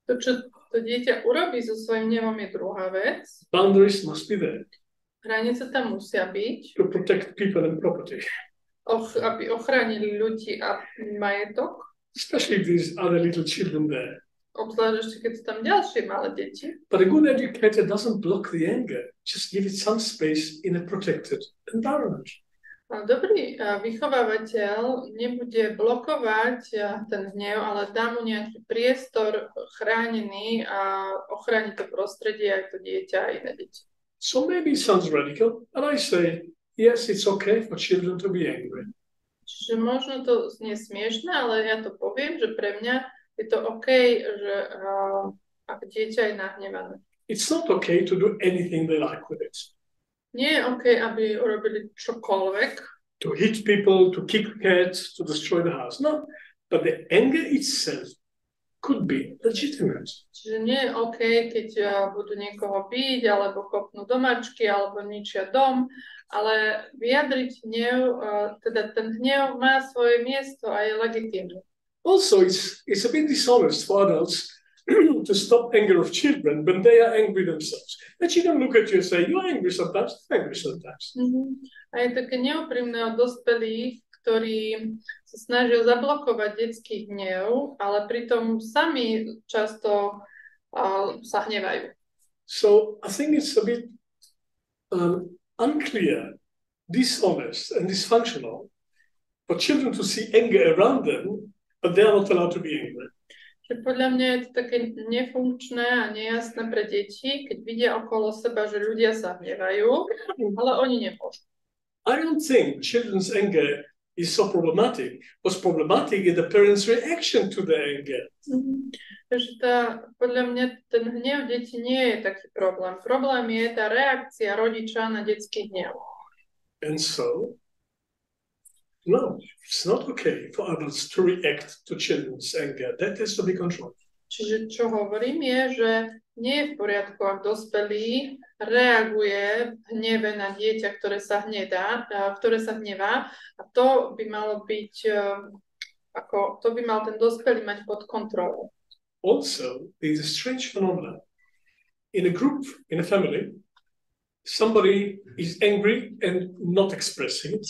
To, čo to dieťa urobí so svojím hnevom, je druhá vec. Boundaries must be there Hranice tam musia byť, to protect people and property, aby ochránili ľudí a majetok. especially if there's other little children there. Obzvlášť ešte, keď sú tam ďalšie malé deti. But a good educator doesn't block the anger, just give it some space in a protected environment. A dobrý vychovávateľ nebude blokovať ten hnev, ale dá mu nejaký priestor chránený a ochráni to prostredie aj to dieťa a iné deti. So maybe it sounds radical, and I say, yes, it's okay for children to be angry. Čiže možno to znie smiešné, ale ja to poviem, že pre mňa je to OK, že ak dieťa je nahnevané. It's not okay to do anything they like with it. Nie je OK, aby urobili čokoľvek. To hit people, to kick cats, to destroy the house. No, but the anger itself could be legitimate. Čiže nie je OK, keď budú niekoho biť, alebo kopnú do mačky, alebo ničia dom, ale vyjadriť hnev, teda ten hnev má svoje miesto a je legitímny. Also, it's a bit dishonest for adults to stop anger of children when they are angry themselves. The children look at you and say, you're angry sometimes, I'm angry sometimes. A je také neúprimné od dospelých, ktorí sa snažia zablokovať detský hnev, ale pritom sami často sa hnevajú. So I think it's a bit unclear, dishonest and dysfunctional for children to see anger around them, but they are not allowed to be angry. Že podľa mňa je to také nefunkčné a nejasné pre deti, keď vidia okolo seba, že ľudia sa hnevajú, ale oni nemôžu. I don't think children's anger is so problematic. What's problematic is the parents' reaction to the anger. Takže podľa mňa ten hnev detí nie je taký problém. Problém je tá reakcia rodiča na detský hnev. And so, no, it's not okay for adults to react to children's anger. That has to be controlled. Čiže čo hovorím je, že nie je v poriadku, ak dospelý reaguje v hneve na dieťa, ktoré sa hnevá, a to by malo byť, to by mal ten dospelý mať pod kontrolou. Also, there is a strange phenomenon. In a group, in a family, somebody is angry and not expressing it.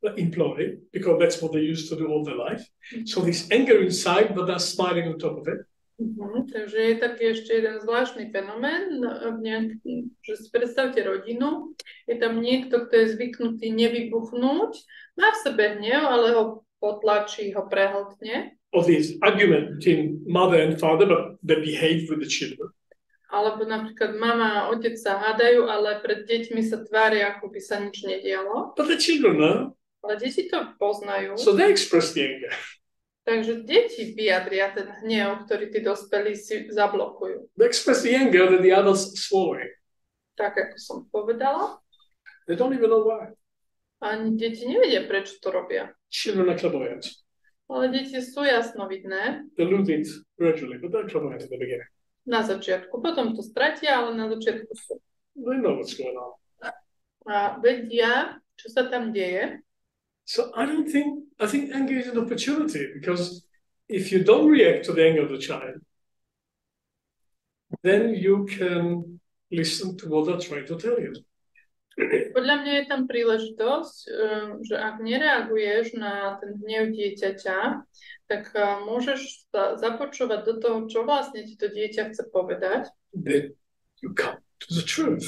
Imploding, because that's what they used to do all their life. So there's anger inside, but they're smiling on top of it. Takže je taký ešte jeden zvláštny fenomén, že si predstavte rodinu, je tam niekto, kto je zvyknutý nevybuchnúť, má v sebe hnev, ale ho potlačí, ho prehltne. Or there's argument between mother and father, but they behave with the children. Alebo napríklad mama a otec sa hádajú, ale pred deťmi sa tvária, ako by sa nič nedialo. But the children know. Ale deti to poznajú. So they express the anger. Takže deti vyjadria ten hnev, ktorý tí dospelí si zablokujú. They express the anger that the adults swallow. Tak, ako som povedala. They don't even know why. Ani deti nevedia, prečo to robia. Children are clairvoyant. Ale deti sú jasnovidné. They lose it gradually, but they're clairvoyant at the beginning. Na začiatku. Potom to stratia, ale na začiatku sú. They know what's going on. A vedia, čo sa tam deje. So I think anger is an opportunity, because if you don't react to the anger of the child, then you can listen to what they're trying to tell you. Podľa mňa je tam príležitosť, že ak nereaguješ na ten hnev dieťaťa, tak môžeš započúvať do toho, čo vlastne ti to dieťa chce povedať. Then you come to the truth.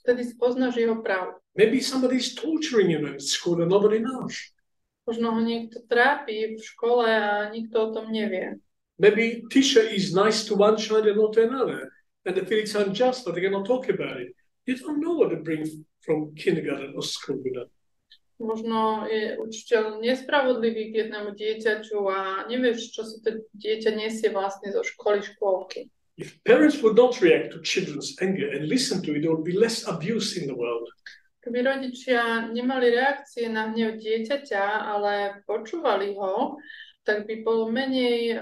Vtedy spoznáš jeho pravdu. Maybe somebody's torturing you in school and nobody knows. Možno ho niekto trápi v škole a nikto o tom nevie. Maybe teacher is nice to one child and not to another, and they feel it's unjust, but they cannot talk about it. You don't know what they bring from kindergarten or school with them. Možno je učiteľ nespravodlivý k jednému dieťaťu a nevieš, čo si to dieťa nesie vlastne zo školky. If parents would not react to children's anger and listen to it, there would be less abuse in the world. Keby rodičia nemali reakcie na hnev dieťaťa, ale počúvali ho, tak by bolo menej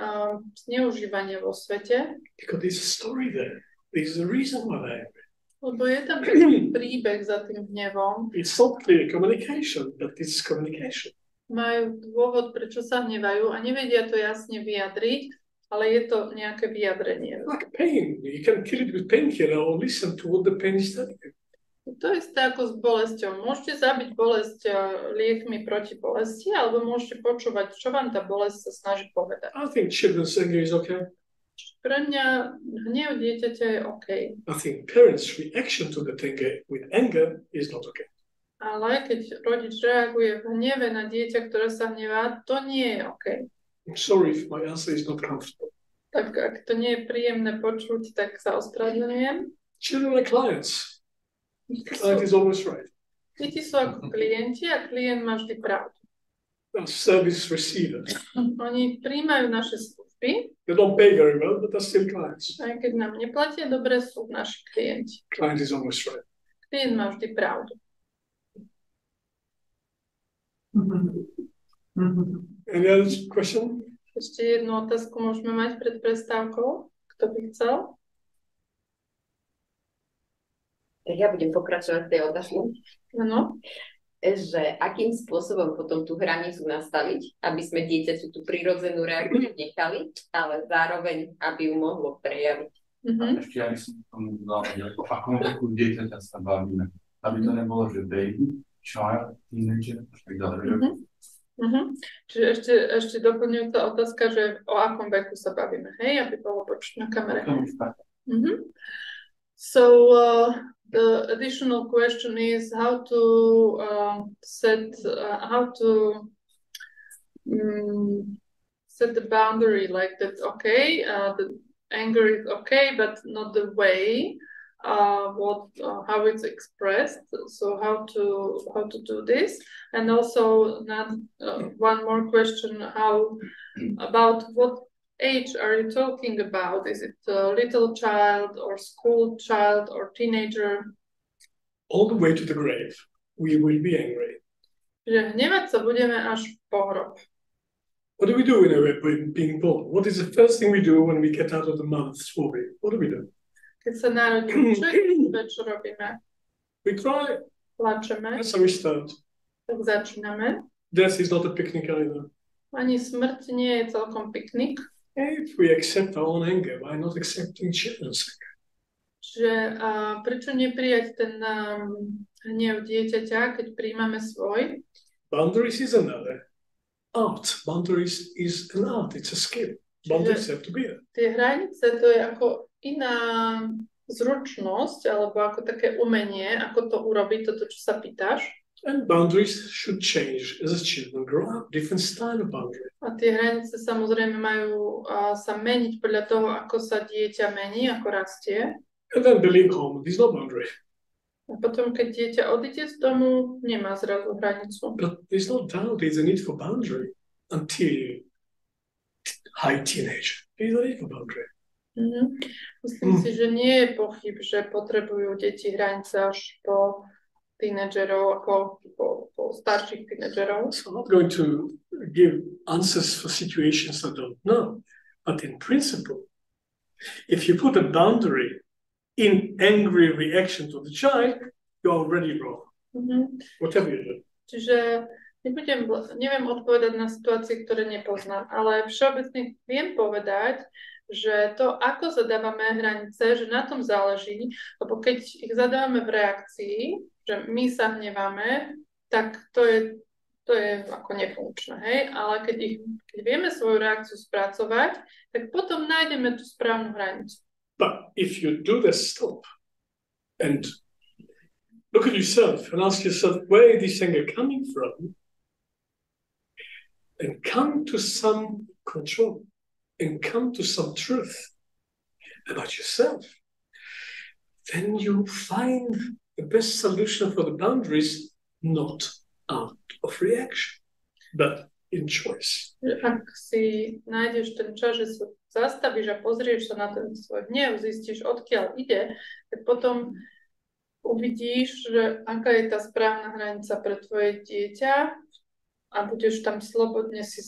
zneužívania vo svete. Because there's a story there. There's a reason why they're angry. Lebo je tam taký príbeh za tým hnevom. It's not clear communication, but it's communication. Majú dôvod, prečo sa hnevajú a nevedia to jasne vyjadriť, ale je to nejaké vyjadrenie. Like pain. You can kill it with painkiller or listen to what the pain is telling you. To isté ako s bolesťou. Môžete zabiť bolesť liekmi proti bolesti, alebo môžete počúvať, čo vám tá bolesť sa snaží povedať. I think children's anger is okay. Pre mňa hnev dieťaťa je OK. I think parents' reaction to that anger with anger is not okay. Ale keď rodič reaguje v hneve na dieťa, ktoré sa hnevá, to nie je OK. I'm sorry if my answer is not comfortable. Tak ak to nie je príjemné počuť, tak sa ospravedlňujem. Children are clients. Client is always right. Deti sú ako klienti a klient má vždy pravdu. Service receivers. Oni príjmajú naše služby. They don't pay very well, but they're still clients. Aj keď nám neplatia, dobre sú naši klienti. Client is always right. Klient má vždy pravdu. Any other question? Ešte jednu otázku môžeme mať pred prestávkou. Kto by chcel? Tak ja budem pokračovať v tej otázke. Áno. Že akým spôsobom potom tú hranicu nastaviť, aby sme dieťaťu tú prirodzenú reakciu nechali, ale zároveň, aby ju mohlo prejaviť. A ešte ja by som tomu dodal, o akom veku dieťaťa sa bavíme. Aby to nebolo, že baby, child, teenager, a tak ďalej. Čiže ešte doplňujúca otázka, že o akom veku sa bavíme, hej, aby bolo počuť na kamere. So the additional question is how to set the boundary, like that. Okay, the anger is okay, but not the way how it's expressed. So how to do this, and also one more question: how about what age are you talking about? Is it a little child or school child or teenager? All the way to the grave, we will be angry. Že hnevať sa budeme až po hrob. What do we do when we're being born? What is the first thing we do when we get out of the mother's womb? What do we do? Keď sa narodíme, čo robíme? We cry. Plačeme. That's how we start. Tak začíname. Death is not a picnic either. Ani smrť nie je celkom piknik. If we accept our own anger, why not accepting children's anger? Čiže prečo neprijať ten hnev dieťaťa, keď príjmame svoj? Boundaries is another art. Boundaries is an art. It's a skill. Boundaries have to be there. Tie hranice, to je ako iná zručnosť, alebo ako také umenie, ako to urobiť, toto, čo sa pýtaš. And boundaries should change as the children grow up. Different style of boundary. A tie hranice samozrejme majú sa meniť podľa toho, ako sa dieťa mení, ako rastie. And then they leave home. There's no boundary. A potom, keď dieťa odíde z domu, nemá zrazu hranicu. But there's no doubt there's a need for boundary until high teenager. There's a need for boundary. Myslím si, že nie je pochyb, že potrebujú deti hranice až po tínedžerov, ako po starších tínedžerov. So I'm not going to give answers for situations I don't know. But in principle, if you put a boundary in angry reaction to the child, you're already wrong. Whatever you do. Čiže Neviem odpovedať na situácie, ktoré nepoznám, ale všeobecne viem povedať, že to, ako zadávame hranice, že na tom záleží, lebo keď ich zadávame v reakcii, že my sa hneváme, tak to je ako nefunkčné, hej? Ale keď vieme svoju reakciu spracovať, tak potom nájdeme tú správnu hranicu. But if you do this stop and look at yourself and ask yourself where these things are coming from, and come to some control, and come to some truth about yourself, then you find the best solution for the boundaries not out of reaction, but in choice. Ak si nájdeš ten čas, že sa zastavíš a pozrieš sa na ten svoj hnev, zistíš, odkiaľ ide, tak potom uvidíš, že aká je tá správna hranica pre tvoje dieťa a budeš tam slobodne si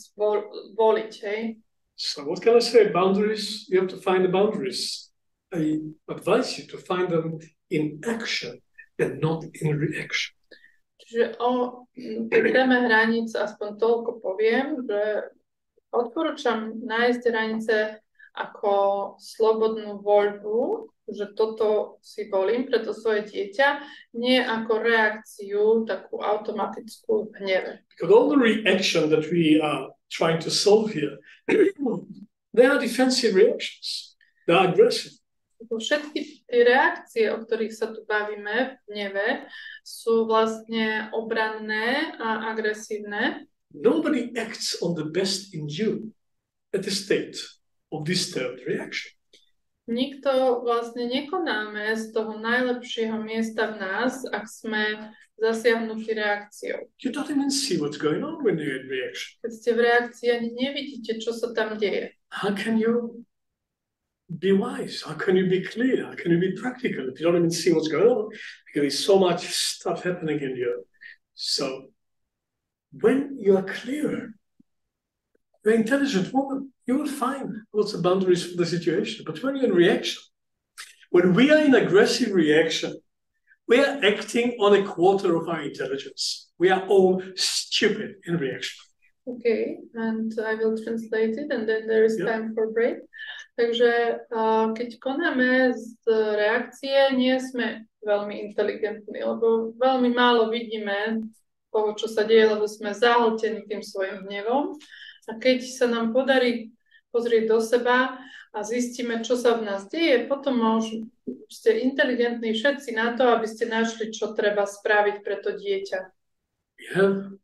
voliť, hej? So what can I say? Boundaries, you have to find the boundaries. I advise you to find them in action and not in reaction. Čiže keď dáme hranice, aspoň toľko poviem, že odporúčam nájsť hranice ako slobodnú voľbu, že toto si volím pre to svoje dieťa, nie ako reakciu, takú automatickú v hneve. Because all the reaction that we are trying to solve here, they are defensive reactions. They are aggressive. Všetky tie reakcie, o ktorých sa tu bavíme v hneve, sú vlastne obranné a agresívne. Nobody acts on the best in you at the state of disturbed reaction. Nikto vlastne nekonáme z toho najlepšieho miesta v nás, ak sme zasiahnutí reakciou. You don't even see what's going on when you're in reaction. Keď ste v reakcii, ani nevidíte, čo sa tam deje. How can you be wise? How can you be clear? How can you be practical if you don't even see what's going on? Because there's so much stuff happening in you. So when you are clearer, you're an intelligent woman, you will find what's the boundaries for the situation. But when you're in reaction, when we are in aggressive reaction, we are acting on a quarter of our intelligence. We are all stupid in reaction. Okay, and I will translate it and then there is time for break. Takže keď konáme z reakcie, nie sme veľmi inteligentní, lebo veľmi málo vidíme toho, čo sa deje, lebo sme zahltení tým svojim hnevom. A keď sa nám podarí pozrieť do seba a zistíme, čo sa v nás deje, potom ste inteligentní všetci na to, aby ste našli, čo treba spraviť pre to dieťa. We have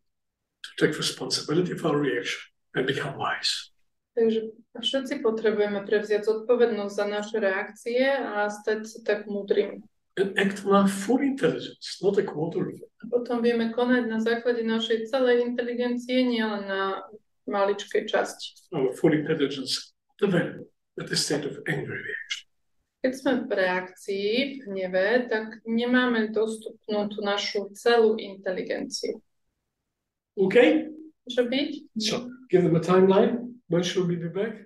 to take responsibility for our reaction and become wise. Takže všetci potrebujeme prevziať zodpovednosť za naše reakcie a stať sa tak múdrymi. And act on our full intelligence, not a quarter of it. A potom vieme konať na základe našej celej inteligencie, nielen na maličkej časti. Our full intelligence available at the state of angry reaction. Keď sme v reakcii, v hneve, tak nemáme dostupnú tú našu celú inteligenciu. Okay? Môže byť? So, give them a timeline. When should we be back?